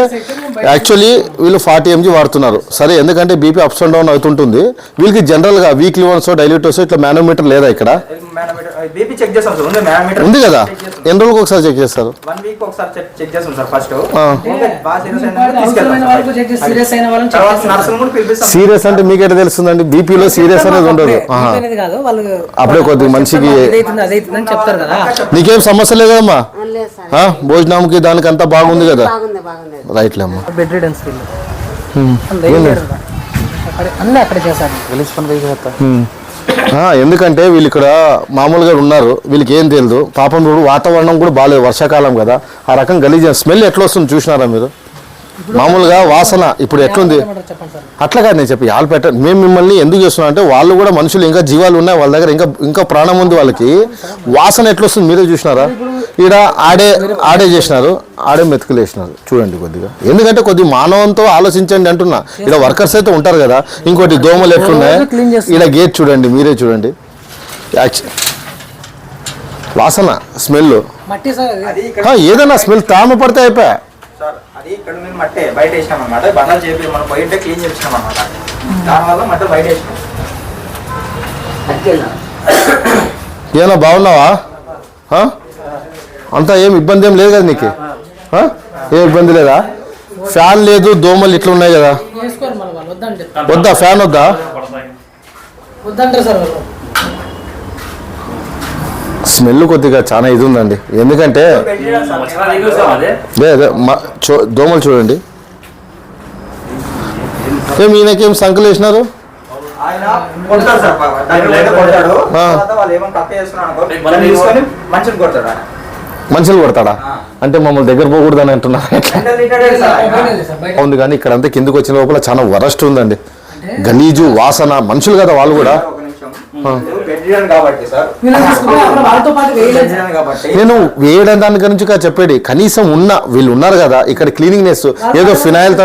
యాక్చువల్లీ వీళ్ళు 40 mg వాడుతున్నారు. సరే, ఎందుకంటే బీపీ అప్స్ అండ్ డౌన్ అవుతుంటుంది. వీళ్ళకి జనరల్గా వీక్లీ వన్స్ డైలీ టోస్ ఇట్లా మేనోమీటర్ లేదా ఇక్కడ? ఉంది కదా? ఎన్ని రోజులకు ఒకసారి చెక్ చేస్తారు? సీరియస్ అంటే మీకు ఎట్లా తెలుస్తుందండి? బీపీలో సీరియస్ అనేది ఉండదు. అప్పుడే కొద్దిగా మనిషికి నీకేం సమస్య లేదు కదమ్మా? భోజనంకి దానికి అంతా బాగుంది కదా? రైట్లే అమ్మా. ఎందుకంటే వీళ్ళు ఇక్కడ మామూలుగా ఉన్నారు, వీళ్ళకి ఏం తెలియదు పాపం. వాతావరణం కూడా బాగాలేదు, వర్షాకాలం కదా, ఆ రకం గలీజ్ స్మెల్ ఎట్లా వస్తుంది చూసినారా మీరు? మామూలుగా వాసన ఇప్పుడు ఎట్లుంది? అట్లా కాదు నేను చెప్పి వాళ్ళు పెట్టండి. మేము మిమ్మల్ని ఎందుకు చేస్తున్నాం అంటే వాళ్ళు కూడా మనుషులు, ఇంకా జీవాలు ఉన్నాయి వాళ్ళ దగ్గర, ఇంకా ప్రాణం ఉంది వాళ్ళకి. వాసన ఎట్లా వస్తుంది మీరే చూసినారా? ఈడ ఆడే చేసినారు, ఆడే మెతుకులు వేసినారు. చూడండి కొద్దిగా, ఎందుకంటే కొద్దిగా మానవంతో ఆలోచించండి అంటున్నా. ఇక్కడ వర్కర్స్ అయితే ఉంటారు కదా. ఇంకోటి దోమలు ఎట్లున్నాయి ఈడ గేట్ చూడండి, మీరే చూడండి. వాసన స్మెల్ ఏదైనా స్మెల్ తామ పడితే అయిపోయా. అది ఇక్కడ మేము మట్టే బయట వేసినాం అనమాట. బండాలు చేపి మనం బయట క్లీన్ చేసినాం అనమాట. దానివల్ల మట్ట బయట వేసినాం. ఏమన్నా బాగున్నావా? అంతా ఏం ఇబ్బంది ఏం లేదు కదా నీకు? ఏం ఇబ్బంది లేదా? ఫ్యాన్ లేదు, దోమలు ఇట్లా ఉన్నాయి కదా? వద్దా ఫ్యాన్? వద్దా? స్మెల్ కొద్దిగా చాలా ఇది ఉందండి. ఎందుకంటే దోమలు చూడండి. ఈయనకేం సంకలు వేసినారు? ఆయన కొడతాడు సార్ దగ్గర పోతే కొడతాడు. తర్వాత వాళ్ళు ఏమైనా తప్పు చేస్తున్నాడు అనుకో, తీసుకొని మనుషులు కొడతాడు ఆయన. మనుషులు కొడతాడా? అంటే మమ్మల్ని దగ్గర పోకూడదని అంటున్నారు. మెంటల్ రిటార్డెడ్ సార్ ఆయన. ఉంది కానీ ఇక్కడ అంతా కిందకి వచ్చిన లోపల చాలా వరస్ట్ ఉందండి. గలీజు వాసన. మనుషులు కదా వాళ్ళు కూడా. ఒక నిమిషం. బెడ్ రిడన్ కాబట్టి సార్, వీళ్ళని తీసుకుపోయి అక్కడ వాళ్ళతో పాటు వేయలేదు బెడ్ రిడన్ కాబట్టి నేను వేయడం దాని గురించి చెప్పేది కనీసం వీళ్ళు ఉన్నారు కదా ఇక్కడ క్లీనింగ్నెస్ ఏదో ఫినాయిల్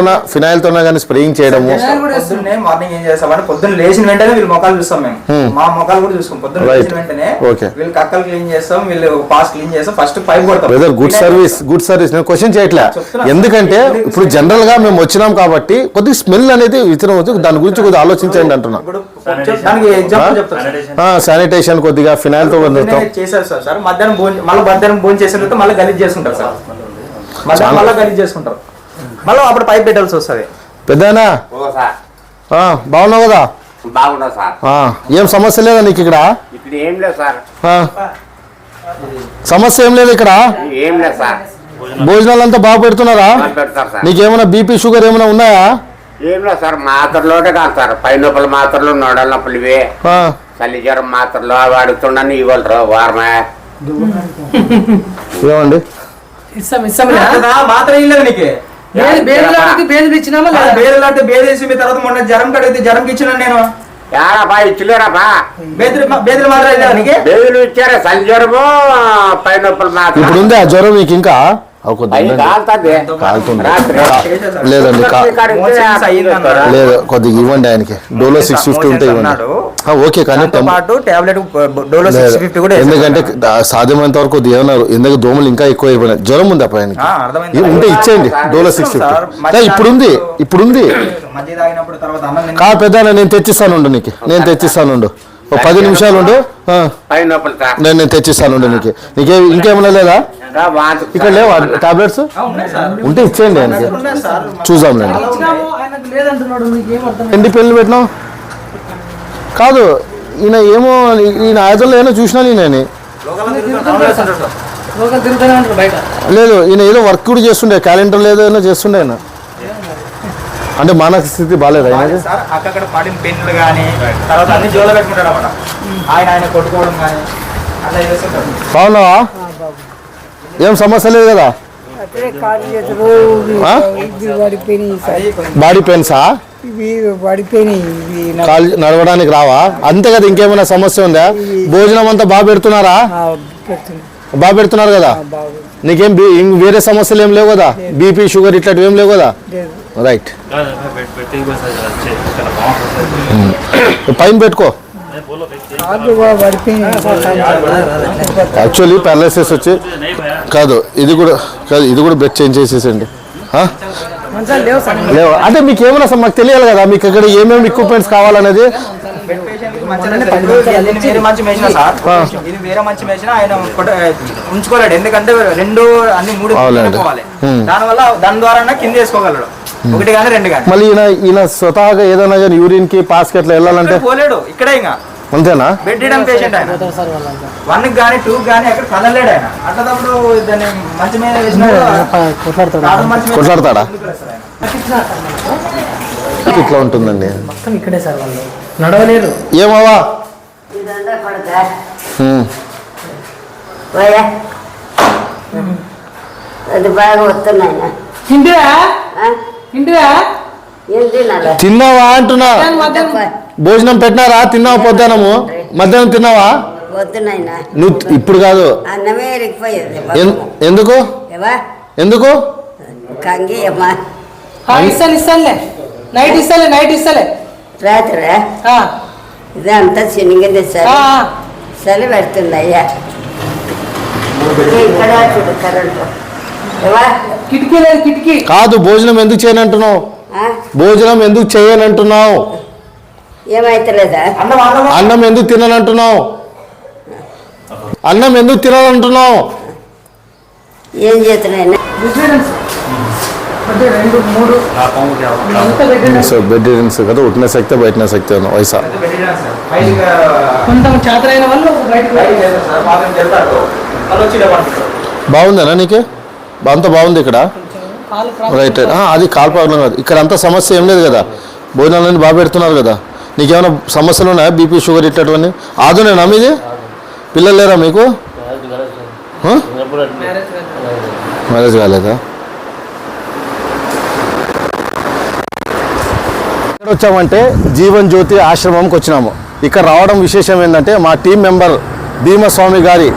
తోనా కానీ స్ప్రేయింగ్ చేయడము. పొద్దున్నే మార్నింగ్ ఏం చేస్తామంటే పొద్దున్న లేచిన వెంటనే వీళ్ళు మొక్కలు చూస్తాం మేము. మా మొక్కలు కూడా చూస్తాం. పొద్దున్న లేచిన వెంటనే వీళ్ళు కక్కలు క్లీన్ చేస్తాం, వీళ్ళు పాస్ క్లీన్ చేస్తాం, ఫస్ట్ పైప్ కొడతాం. వెదర్ గుడ్ సర్వీస్ నేను క్వశ్చన్ చేయట్లే. ఎందుకంటే ఇప్పుడు జనరల్ గా మేము వచ్చినాం కాబట్టి కొద్దిగా స్మెల్ అనేది విత్తనం అవుతుంది. దాని గురించి కొద్దిగా ఆలోచించండి అంటున్నా. దానికి ఎగ్జాంపుల్ చెప్తాను. శానిటేషన్ కొద్దిగా ఫినాయిల్ తో చేశారు సార్. మధ్యాహ్నం భోజనం చేసిన తర్వాత మళ్ళీ గలీజ్ చేసుకుంటారు సార్. మళ్ళీ గలీజ్ చేసుకుంటారు. మళ్ళీ అప్పుడు పైప్ పెట్టాల్సి వస్తుంది. పెద్దనా బాగున్నావు కదా? బాగున్నా సార్. ఏం సమస్య లేదా నీకు ఇక్కడ? ఇక్కడ ఏం లేదు సార్. సమస్య ఏం లేదు ఇక్కడ? ఏం లేదు సార్. భోజనాలు అంతా బాగా పెడుతున్నారా? పెడతారు సార్. నీకేమైనా బీపీ షుగర్ ఏమైనా ఉన్నాయా? ఏం లేదు సార్. మాత్రలోనే కాదు సార్. పై నొప్పులు మాత్రలు, నొడల నొప్పులు ఇవే, చలి జ్వరం మాత్రలు అవి అడుగుతుండని ఇవ్వరు వారమే. ఏమండి ఇస్తాం మాత్రం ఇల్లదు నీకు. బేదలు ఇచ్చినామా లేదా? బేదలు అంటే బేదేసి మీ తర్వాత మొన్న జ్వరం కడిగితే జ్వరంకి ఇచ్చినాను నేను. యారాబా ఇచ్చలేరాబా? బేదలు మాత్రం ఇల్లేదా నీకు? బేదులు ఇచ్చారా? చలి జ్వరము, పై నొప్పులు మాత్రం. ఇప్పుడు ఉంది ఆ జ్వరం మీకు ఇంకా? కాలుతుంది. లేదండి లేదు కొద్దిగా ఇవ్వండి ఆయనకి. డోలో 650 ఉంటే ఇవ్వండి. ఓకే కానీ ఎందుకంటే సాధ్యమైనంత వరకు కొద్దిగా ఏమన్నారు. ఎందుకు దోమలు ఇంకా ఎక్కువ అయిపోయినాయి. జ్వరం ఉంది అప్పుడు ఆయనకి. ఉంటే ఇచ్చేయండి డోలో 650. ఇప్పుడు ఉంది కాదు పెద్ద. నేను తెచ్చిస్తాను నీకు. నేను తెచ్చిస్తాను. 10 నిమిషాలు ఉండు. నేను తెచ్చిస్తాను నీకు. ఇంకేమైనా లేదా ఇక్కడ? లేవా టాబ్లెట్స్? ఉంటే ఇచ్చేయండి ఆయనకి. చూసాంలేండి. ఎన్ని పెళ్ళి పెట్టినావు? కాదు ఈయన ఏమో ఈయన ఆయుధంలో ఏమో చూసినా నేను. లేదు ఈయన ఏదో వర్క్ కూడా చేస్తుండే. క్యాలెండర్ లేదో ఏదో చేస్తుండే ఆయన. అంటే మానసిక స్థితి బాగాలేదు ఆయన. అక్కడ పడిన పెన్నులు కానీ తర్వాత అన్ని జోలో పెట్టుకుంటాడు అన్నమాట. ఆయన కొట్టుకోవడం కానీ అట్లా చేస్తుంటాడు. బాగున్నావా? ఏం సమస్య లేదు కదా? బాడీ పెయిన్సా? కాలు నడవడానికి రావా? అంతే కదా. ఇంకేమైనా సమస్య ఉందా? భోజనం అంతా బాగా పెడుతున్నారా? బాగా పెడుతున్నారు కదా? నీకేం వేరే సమస్యలు ఏం లేవు కదా? బీపీ షుగర్ ఇట్లాంటివి ఏం లేవు కదా? రైట్. పైన పెట్టుకో. యాక్చువల్లీ పారాలైసిస్ వచ్చి కాదు ఇది కూడా బెడ్ చేంజ్ చేసేసండి. లేవు అంటే మీకు ఏమైనా మాకు తెలియాలి కదా. మీకు ఇక్కడ ఏమేమి ఎక్విప్మెంట్స్ కావాలనేది. ఉంచుకోలేడు ఎందుకంటే అన్ని 3 దాని ద్వారా కింద వేసుకోగలడు. 1 కానీ 2 కానీ. మళ్ళీ ఈయన స్వతహాగా ఏదైనా కానీ యూరిన్ కి పాస్ కి ఎట్లా వెళ్ళాలంటే పోలేడు. ఇక్కడే ఇంకా అంతేనా? బెడ్ రిడన్ పేషెంట్ ఆయన. 1 కానీ 2 కానీ అక్కడ కదలలేడు ఆయన. అట్లప్పుడు దాన్ని మంచి మీద వేసిన కొట్లాడతాడా? ఇట్లా ఉంటుందండి. ఇక్కడే సార్ వాళ్ళు నడవలేరు. ఏమవా అది బాగా వస్తున్నాయి. తిన్నావా అంటున్నా? భోజనం పెట్టినారా? తిన్నావా? పొద్దునము మధ్యాహ్నం తిన్నావా? నువ్వు ఇప్పుడు కాదు. ఎందుకు ఎందుకు? ఇస్తానులే. నైట్ ఇస్తాలే. రాత్రి ఇదంతా శనిగా తెచ్చారు. చలి పెడుతుంది అయ్యా. ఇక్కడ చూడు కరెంటు. కిటికీ కాదు. భోజనం ఎందుకు చేయనంటున్నావు? భోజనం ఎందుకు చేయనంటున్నావు? ఏమైతలేదా? అన్నం ఎందుకు తిననంటున్నావు? అన్నం ఎందుకు తినాలంటున్నావు? ఏం చేస్తున్నాయి? బెడ్ రిడన్స్ కదా. ఉట్టిన శక్తి బయటన శక్తి వయసా బాగుందేనా నీకే? అంత బాగుంది ఇక్కడ. రైట్. అది కాల్ ప్రాబ్లం కాదు. ఇక్కడ అంత సమస్య ఏం లేదు కదా. భోజనాలన్నీ బాగా పెడుతున్నారు కదా. నీకేమైనా సమస్యలు ఉన్నాయా? బీపీ, షుగర్ ఇట్లాంటివన్నీ? ఆదునేనా మీది? పిల్లలు లేరా మీకు? మ్యారేజ్ కాలేదా? ఇక్కడ వచ్చామంటే జీవన్ జ్యోతి ఆశ్రమంకి వచ్చినాము. ఇక్కడ రావడం విశేషం ఏంటంటే మా టీం మెంబర్ భీమస్వామి గారి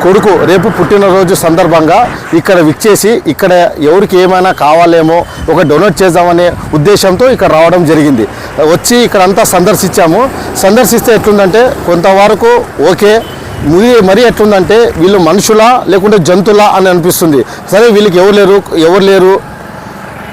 కొడుకు రేపు పుట్టినరోజు సందర్భంగా ఇక్కడ విచ్చేసి ఇక్కడ ఎవరికి ఏమైనా కావాలేమో ఒక డొనేట్ చేద్దామనే ఉద్దేశంతో ఇక్కడ రావడం జరిగింది. వచ్చి ఇక్కడ అంతా సందర్శించాము. సందర్శిస్తే ఎట్లుందంటే కొంతవరకు ఓకే, మరీ ఎట్లుందంటే వీళ్ళు మనుషులా లేకుంటే జంతువులా అని అనిపిస్తుంది. సరే వీళ్ళకి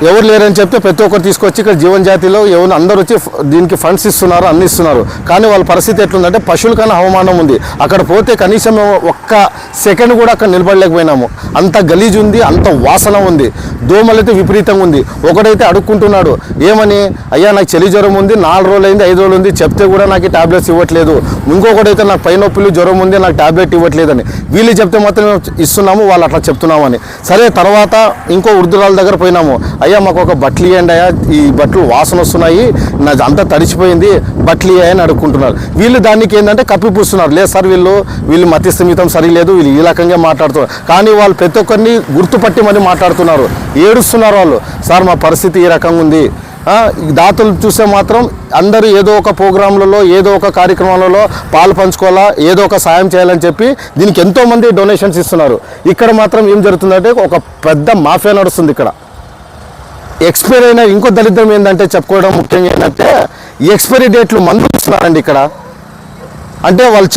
ఎవరు లేరని చెప్తే ప్రతి ఒక్కరు తీసుకొచ్చి ఇక్కడ జీవన్ జాతిలో ఎవరు అందరూ వచ్చి దీనికి ఫండ్స్ ఇస్తున్నారు, అన్ని ఇస్తున్నారు. కానీ వాళ్ళ పరిస్థితి ఎట్లుందంటే పశువుల కన్నా అవమానం ఉంది. అక్కడ పోతే కనీసం ఒక్క సెకండ్ కూడా అక్కడ నిలబడలేకపోయినాము. అంత గలీజ్ ఉంది, అంత వాసన ఉంది, దోమలైతే విపరీతంగా ఉంది. ఒకడైతే అడుక్కుంటున్నాడు ఏమని, అయ్యా నాకు చలి జ్వరం ఉంది, 4 రోజులు అయింది, 5 రోజులు ఉంది, చెప్తే కూడా నాకు టాబ్లెట్స్ ఇవ్వట్లేదు. ఇంకొకడైతే నాకు పై నొప్పులు జ్వరం ఉంది, నాకు టాబ్లెట్ ఇవ్వట్లేదని. వీళ్ళు చెప్తే మాత్రం ఇస్తున్నాము, వాళ్ళు అట్లా చెప్తున్నామని. సరే తర్వాత ఇంకో వృద్ధురాల దగ్గర పోయినాము. అయ్యా మాకు ఒక బట్టలు ఇవ్వండి అయ్యా, ఈ బట్టలు వాసన వస్తున్నాయి, నాది అంతా తడిచిపోయింది, బట్టలు ఇవ్వని అడుక్కుంటున్నారు. వీళ్ళు దానికి ఏంటంటే కప్పిపూస్తున్నారు. లేదు సార్ వీళ్ళు మతి స్థిమితం సరిలేదు, వీళ్ళు ఈ రకంగా మాట్లాడుతున్నారు. కానీ వాళ్ళు ప్రతి ఒక్కరిని గుర్తుపట్టి మరి మాట్లాడుతున్నారు, ఏడుస్తున్నారు వాళ్ళు. సార్ మా పరిస్థితి ఈ రకంగా ఉంది. దాతలు చూస్తే మాత్రం అందరూ ఏదో ఒక ప్రోగ్రాంలలో ఏదో ఒక కార్యక్రమాలలో పాలు పంచుకోవాలా, ఏదో ఒక సాయం చేయాలని చెప్పి దీనికి ఎంతోమంది డొనేషన్స్ ఇస్తున్నారు. ఇక్కడ మాత్రం ఏం జరుగుతుందంటే ఒక పెద్ద మాఫియా నడుస్తుంది. ఇక్కడ ఎక్స్పైరీ అయిన ఇంకో దరిద్రం ఏంటంటే చెప్పుకోవడం ముఖ్యంగా ఏంటంటే ఈ ఎక్స్పైరీ డేట్లు మందులు ఇస్తున్నారండి ఇక్కడ. అంటే వాళ్ళు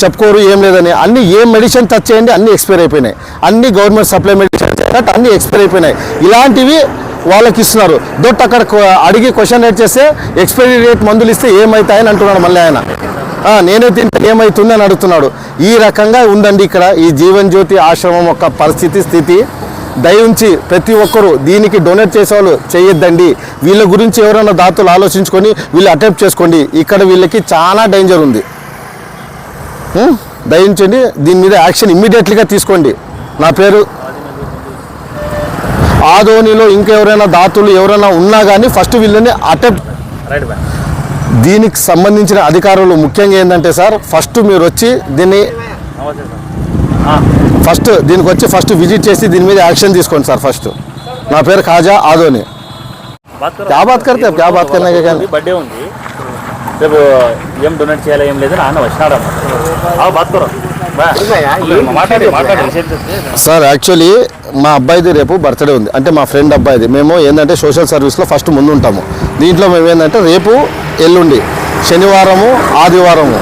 చెప్పుకోరు ఏం లేదని. అన్ని ఏ మెడిసిన్ టచ్ చేయండి అన్నీ ఎక్స్పైర్ అయిపోయినాయి. అన్ని గవర్నమెంట్ సప్లై మెడిసిన్ అన్నీ ఎక్స్పైర్ అయిపోయినాయి. ఇలాంటివి వాళ్ళకి ఇస్తున్నారు. దొట్ అక్కడ అడిగి క్వశ్చన్ రేట్ చేస్తే ఎక్స్పైరీ డేట్ మందులు ఇస్తే ఏమవుతాయని అంటున్నాడు మళ్ళీ ఆయన. నేనే తింటే ఏమవుతుంది అని అడుగుతున్నాడు. ఈ రకంగా ఉందండి ఇక్కడ ఈ జీవన్ జ్యోతి ఆశ్రమం యొక్క స్థితి. దయించి ప్రతి ఒక్కరూ దీనికి డొనేట్ చేసేవాళ్ళు చేయొద్దండి. వీళ్ళ గురించి ఎవరైనా దాతలు ఆలోచించుకొని వీళ్ళు అటెంప్ట్ చేసుకోండి. ఇక్కడ వీళ్ళకి చాలా డేంజర్ ఉంది. దయించండి, దీని మీద యాక్షన్ ఇమ్మీడియట్లీగా తీసుకోండి. నా పేరు ఆదోనిలో ఇంకెవరైనా దాతలు ఎవరైనా ఉన్నా కానీ ఫస్ట్ వీళ్ళని అటెంప్ట్. దీనికి సంబంధించిన అధికారులు ముఖ్యంగా ఏంటంటే సార్ ఫస్ట్ మీరు వచ్చి దీనికి వచ్చి ఫస్ట్ విజిట్ చేసి దీని మీద యాక్షన్ తీసుకోండి సార్. ఫస్ట్ నా పేరు ఖాజా ఆదోని. క్యా బాత్ కర్తే బర్త్డే ఉంది రేపు, ఏం డొనేట్ చేయాలి ఏం లేదని ఆయన వచ్చినాడు. సార్ యాక్చువల్లీ మా అబ్బాయిది రేపు బర్త్డే ఉంది, అంటే మా ఫ్రెండ్ అబ్బాయిది. మేము ఏంటంటే సోషల్ సర్వీస్లో ఫస్ట్ ముందు ఉంటాము. దీంట్లో మేము ఏంటంటే రేపు ఎల్లుండి శనివారము ఆదివారము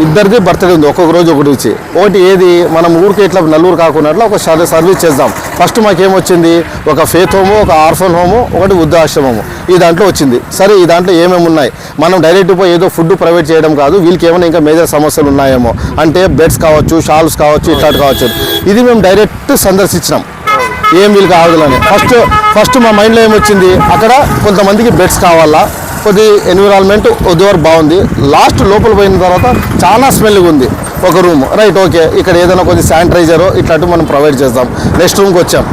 ఇద్దరిది బర్త్డే ఉంది. ఒక్కొక్క రోజు ఒకటి ఇచ్చి ఒకటి ఏది మనం ఊరికి ఇట్లా నలుగురు కాకుండా ఒక సర్వీస్ చేద్దాం. ఫస్ట్ మాకేమొచ్చింది, ఒక ఫేత్ హోము, ఒక ఆర్ఫన్ హోము, ఒకటి వృద్ధాశ్రమము, ఈ దాంట్లో వచ్చింది. సరే ఈ దాంట్లో ఏమేమి ఉన్నాయి, మనం డైరెక్ట్ పోయి ఏదో ఫుడ్ ప్రొవైడ్ చేయడం కాదు, వీళ్ళకి ఏమైనా ఇంకా మేజర్ సమస్యలు ఉన్నాయేమో అంటే బెడ్స్ కావచ్చు, షాల్స్ కావచ్చు, ఇట్లాంటి కావచ్చు. ఇది మేము డైరెక్ట్ సందర్శించినాం ఏం వీళ్ళకి ఆవులని. ఫస్ట్ మా మైండ్లో ఏమొచ్చింది, అక్కడ కొంతమందికి బెడ్స్ కావాలా, కొద్ది ఎన్విరాన్మెంట్ కొద్దివరకు బాగుంది. లాస్ట్ లోపల పోయిన తర్వాత చాలా స్మెల్గా ఉంది ఒక రూమ్. రైట్ ఓకే, ఇక్కడ ఏదైనా కొద్ది శానిటైజరు ఇట్లాంటివి మనం ప్రొవైడ్ చేద్దాం. నెక్స్ట్ రూమ్కి వచ్చాం,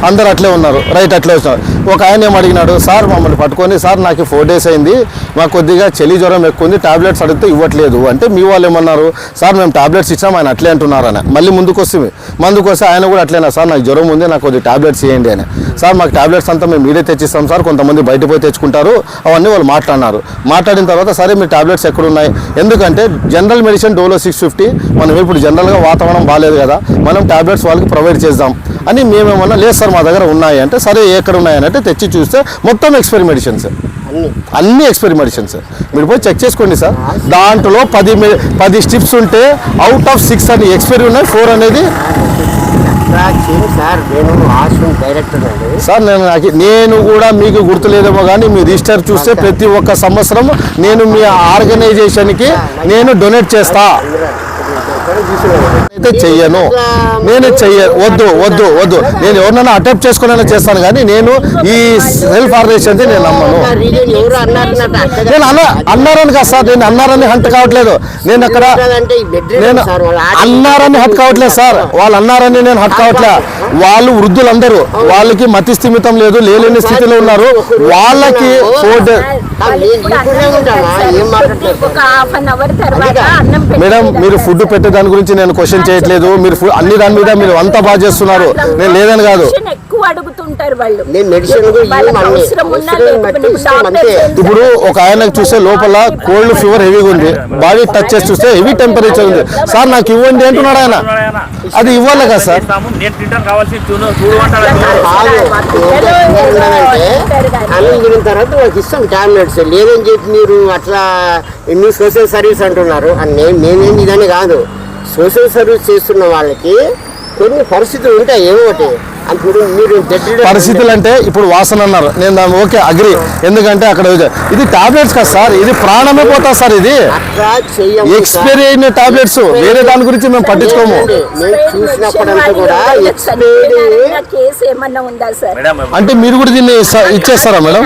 అందరు అట్లే ఉన్నారు. రైట్ అట్లే వచ్చినారు. ఒక ఆయన ఏం అడిగినాడు, సార్ మమ్మల్ని పట్టుకొని, సార్ నాకు 4 days అయింది, మాకు కొద్దిగా చలి జ్వరం ఎక్కువ ఉంది, టాబ్లెట్స్ అడిగితే ఇవ్వట్లేదు అంటే మీ వాళ్ళు ఏమన్నారు, సార్ మేము టాబ్లెట్స్ ఇచ్చాం ఆయన అట్లే అంటున్నారని. మళ్ళీ ముందుకు వస్తే ఆయన కూడా అట్లేనా, సార్ నాకు జ్వరం ఉంది, నాకు కొద్దిగా టాబ్లెట్స్ ఇవ్వండి అని. సార్ మాకు టాబ్లెట్స్ అంతా మేము మీరే తెచ్చిస్తాం సార్, కొంతమంది బయట పోయి తెచ్చుకుంటారు, అవన్నీ వాళ్ళు మాట్లాడినారు. మాట్లాడిన తర్వాత సరే మీ టాబ్లెట్స్ ఎక్కడున్నాయి, ఎందుకంటే జనరల్ మెడిసిన్ డోలో 650, మనం ఇప్పుడు జనరల్గా వాతావరణం బాగాలేదు కదా, మనం టాబ్లెట్స్ వాళ్ళకి ప్రొవైడ్ చేద్దాం అని మేమేమన్నా, లేదు సార్ మా దగ్గర ఉన్నాయి అంటే, సరే ఎక్కడ ఉన్నాయని అంటే తెచ్చి చూస్తే మొత్తం ఎక్స్పైరీ మెడిసిన్స్, అన్ని ఎక్స్పైరీ మెడిసిన్స్. మీరు పోయి చెక్ చేసుకోండి సార్. దాంట్లో 10 స్ట్రిప్స్ ఉంటే అవుట్ ఆఫ్ 6 అని ఎక్స్పైరీ ఉన్నాయి, 4 అనేది సార్. నేను కూడా మీకు గుర్తులేదేమో కానీ మీ రిజిస్టర్ చూస్తే ప్రతి ఒక్క సంవత్సరం నేను మీ ఆర్గనైజేషన్కి నేను డొనేట్ చేస్తా. అయితే చెయ్యను, నేను వద్దు నేను ఎవరినైనా అటెంప్ట్ చేసుకునేలా చేస్తాను, కానీ నేను ఈ సెల్ఫ్ ఆర్గనైజేషన్ నేను నమ్మను. నేను అన్నారని కాదు సార్, నేను అన్నారని హంట్ కావట్లేదు, నేను అక్కడ నేను అన్నారని హట్ కావట్లేదు సార్, వాళ్ళు అన్నారని నేను హట్ కావట్లేదు. వాళ్ళు వృద్ధులందరూ, వాళ్ళకి మతి స్థిమితం లేదు, లేని స్థితిలో ఉన్నారు. వాళ్ళకి మేడం మీరు ఫుడ్ పెట్టే దాని గురించి నేను క్వశ్చన్ చేయట్లేదు, మీరు అన్ని దాని మీద మీరు అంతా బాగా చేస్తున్నారు, నేను లేదని కాదు. అడుగుతుంటారు వాళ్ళు. ఇప్పుడు ఒక ఆయనకు చూస్తే లోపల కోల్డ్ ఫీవర్ హెవీగా ఉంది, బాడీ టచ్ చేసి చూస్తే హెవీ టెంపరేచర్ ఉంది. సార్ నాకు ఇవ్వండి అంటున్నాడు ఆయన, అది ఇవ్వాలి కదా సార్. అన్నం తిరిగిన తర్వాత వాళ్ళకి ఇస్తాం టాబ్లెట్స్, లేదని చెప్పి మీరు అట్లా ఎన్ని సోషల్ సర్వీస్ అంటున్నారు. నేనేం ఇదని కాదు, సోషల్ సర్వీస్ చేస్తున్న వాళ్ళకి కొన్ని పరిస్థితులు ఉంటాయి, ఏమో ఒకటి. పరిస్థితులు అంటే ఇప్పుడు వాసన అన్నారు, నేను దాన్ని ఓకే అగ్రి, ఎందుకంటే అక్కడ ఇది టాబ్లెట్స్ కదా సార్, ఇది ప్రాణమే పోతా సార్, ఇది ఎక్స్పైరీ అయిన టాబ్లెట్స్, వేరే దాని గురించి మేము పట్టించుకోము. అంటే మీరు కూడా దీన్ని ఇచ్చేస్తారా మేడం?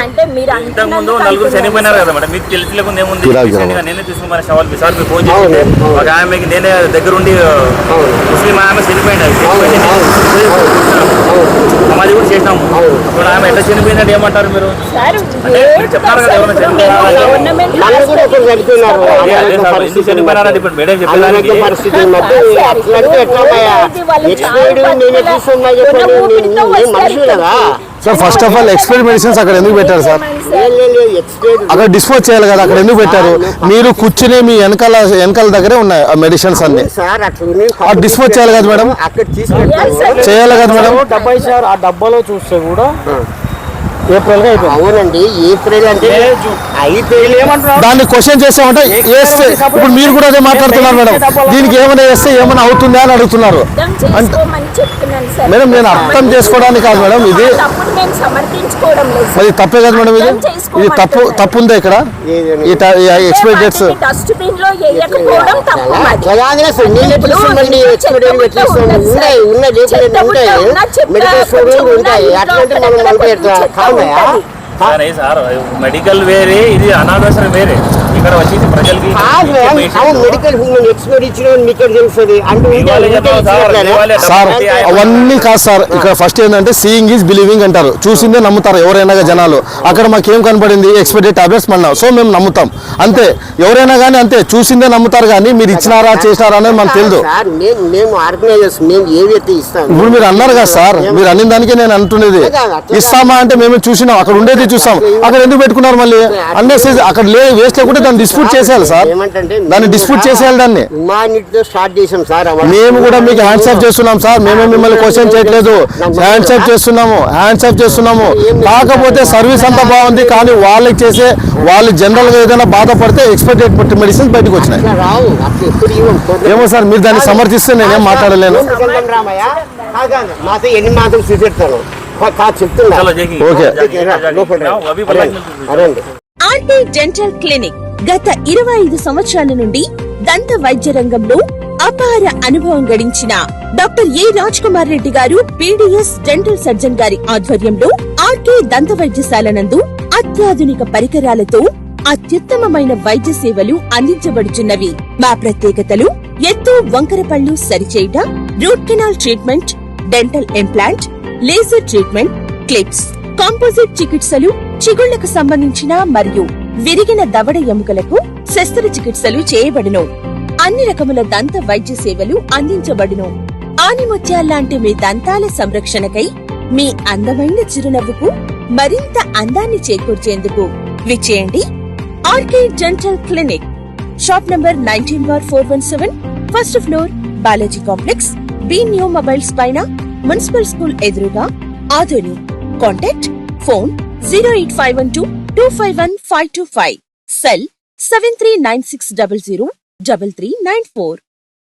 ఇంతకుముందు నలుగురు చనిపోయినారు కదా మేడం, మీకు తెలియకుండా ఏముంది, నేనే తీసుకున్నాను సవాల్ సార్, మీరు ఫోన్ చేసి ఒక ఆమెకి నేనే దగ్గరుండి ముస్లిం ఆమె చనిపోయింది, సమాధి కూడా చేసినాము. ఇప్పుడు ఆమె ఎట్లా చనిపోయిందంటే ఏమంటారు మీరు? అంటే మీరు చెప్తారు కదా ఎవరైనా చనిపోయినారంటే ఇప్పుడు మేడం చెప్పేదానికి sir first of all expiry medicines అక్కడ ఎందుకు పెట్టారు సార్? అక్కడ డిస్పోజ్ చేయాలి కదా, అక్కడ ఎందుకు పెట్టారు? మీరు కూర్చుని మీ వెనకాల దగ్గరే ఉన్నాయి ఆ మెడిసిన్స్ అన్ని, డిస్పోజ్ చేయాలి కదా మేడం, చేయాలి కదా మేడం. ఆ డబ్బాలో చూస్తే కూడా ఏప్రిల్ గా అయిపోయింది. అవునండి, ఏప్రిల్ అంటే దాన్ని క్వశ్చన్ చేసామంటే వేస్తే ఇప్పుడు మీరు కూడా అదే మాట్లాడుతున్నారు మేడం, దీనికి ఏమైనా వేస్తే ఏమైనా అవుతుందా అని అడుగుతున్నారు. మేడం నేను అర్థం చేసుకోవడానికి కాదు మేడం, ఇది అది తప్పే కదా మేడం, ఇది తప్పు ఉందా ఇక్కడ? ఎక్స్పైరీ డేట్స్ సార్ మెడికల్ వేరే, ఇది అనాథాశ్రమం వేరే. ఇక్కడ వచ్చేసి ప్రజలకి సార్ అవన్నీ కాదు సార్. ఇక్కడ ఫస్ట్ ఏంటంటే సీయింగ్ ఈజ్ బిలీవింగ్ అంటారు, చూసిందే నమ్ముతారు ఎవరైనా జనాలు. అక్కడ మాకేం కనపడింది? ఎక్స్పైరీ టాబ్లెట్స్ మన్నాం, సో మేము నమ్ముతాం అంతే. ఎవరైనా కానీ అంతే, చూసిందే నమ్ముతారు, కానీ మీరు ఇచ్చినారా చేసినారా అనేది మనకు తెలియదు. ఇప్పుడు మీరు అన్నారు కదా సార్, మీరు అన్న దానికే నేను అంటున్నది. ఇస్తామా అంటే మేము చూసినాం, అక్కడ ఉండేది చూస్తాం, అక్కడ ఎందుకు పెట్టుకున్నారు మళ్ళీ? అన్నీ అక్కడ వేస్ట్ లేకుంటే దాన్ని డిస్ప్యూట్ చేసేయాలి సార్, దాన్ని డిస్ప్యూట్ చేసేయాలి. దాన్ని మేము కూడా మీకు హ్యాండ్స్ ఆఫ్ చేస్తున్నాం సార్, మేమే మిమ్మల్ని క్వశ్చన్ చేయట్లేదు, హ్యాండ్స్ ఆఫ్ చేస్తున్నాము. కాకపోతే సర్వీస్ అంతా బాగుంది, కానీ వాళ్ళకి చేసే వాళ్ళు జనరల్ గా ఏదైనా బాధపడితే ఎక్స్పైరీ డేట్ మెడిసిన్స్ బయటకు వచ్చినాయి. ఏమో సార్, మీరు దాన్ని సమర్థిస్తే నేనేం మాట్లాడలేను. ఎన్ని మాత్రం చూపెడతాను ఆర్కే డెంటల్ క్లినిక్ గత 25 సంవత్సరాల నుండి దంత వైద్య రంగంలో అపార అనుభవం గడించిన డాక్టర్ ఏ రాజ్ కుమార్ రెడ్డి గారు పీడీఎస్ డెంటల్ సర్జన్ గారి ఆధ్వర్యంలో ఆర్కే దంత వైద్యశాల నందు అత్యాధునిక పరికరాలతో అత్యుత్తమమైన వైద్య సేవలు అందించబడుచున్నవి. మా ప్రత్యేకతలు ఎత్తు వంకర పళ్ళు సరిచేయుట, root canal treatment, dental implant, laser treatment, clips, composite చికిత్సలు, చిగుళ్లకు సంబంధించిన మరియు విరిగిన దవడ ఎముకలకు శస్త్రచికిత్సలు చేయబడును. అన్ని రకముల దంత వైద్య సేవలు అందించబడును. ఆనిముత్యాల్లాంటి మీ దంతాల సంరక్షణకై మీ అందమైన చిరునవ్వుకు మరింత అందాన్ని చేకూర్చేందుకు విచ్చేయండి RK dental clinic. Shop number 19/417, first floor, Balaji complex, B new mobiles పైన, మున్సిపల్ స్కూల్ ఎదురుగా, ఆదోని. Contact phone 08512251525, cell 7396003394.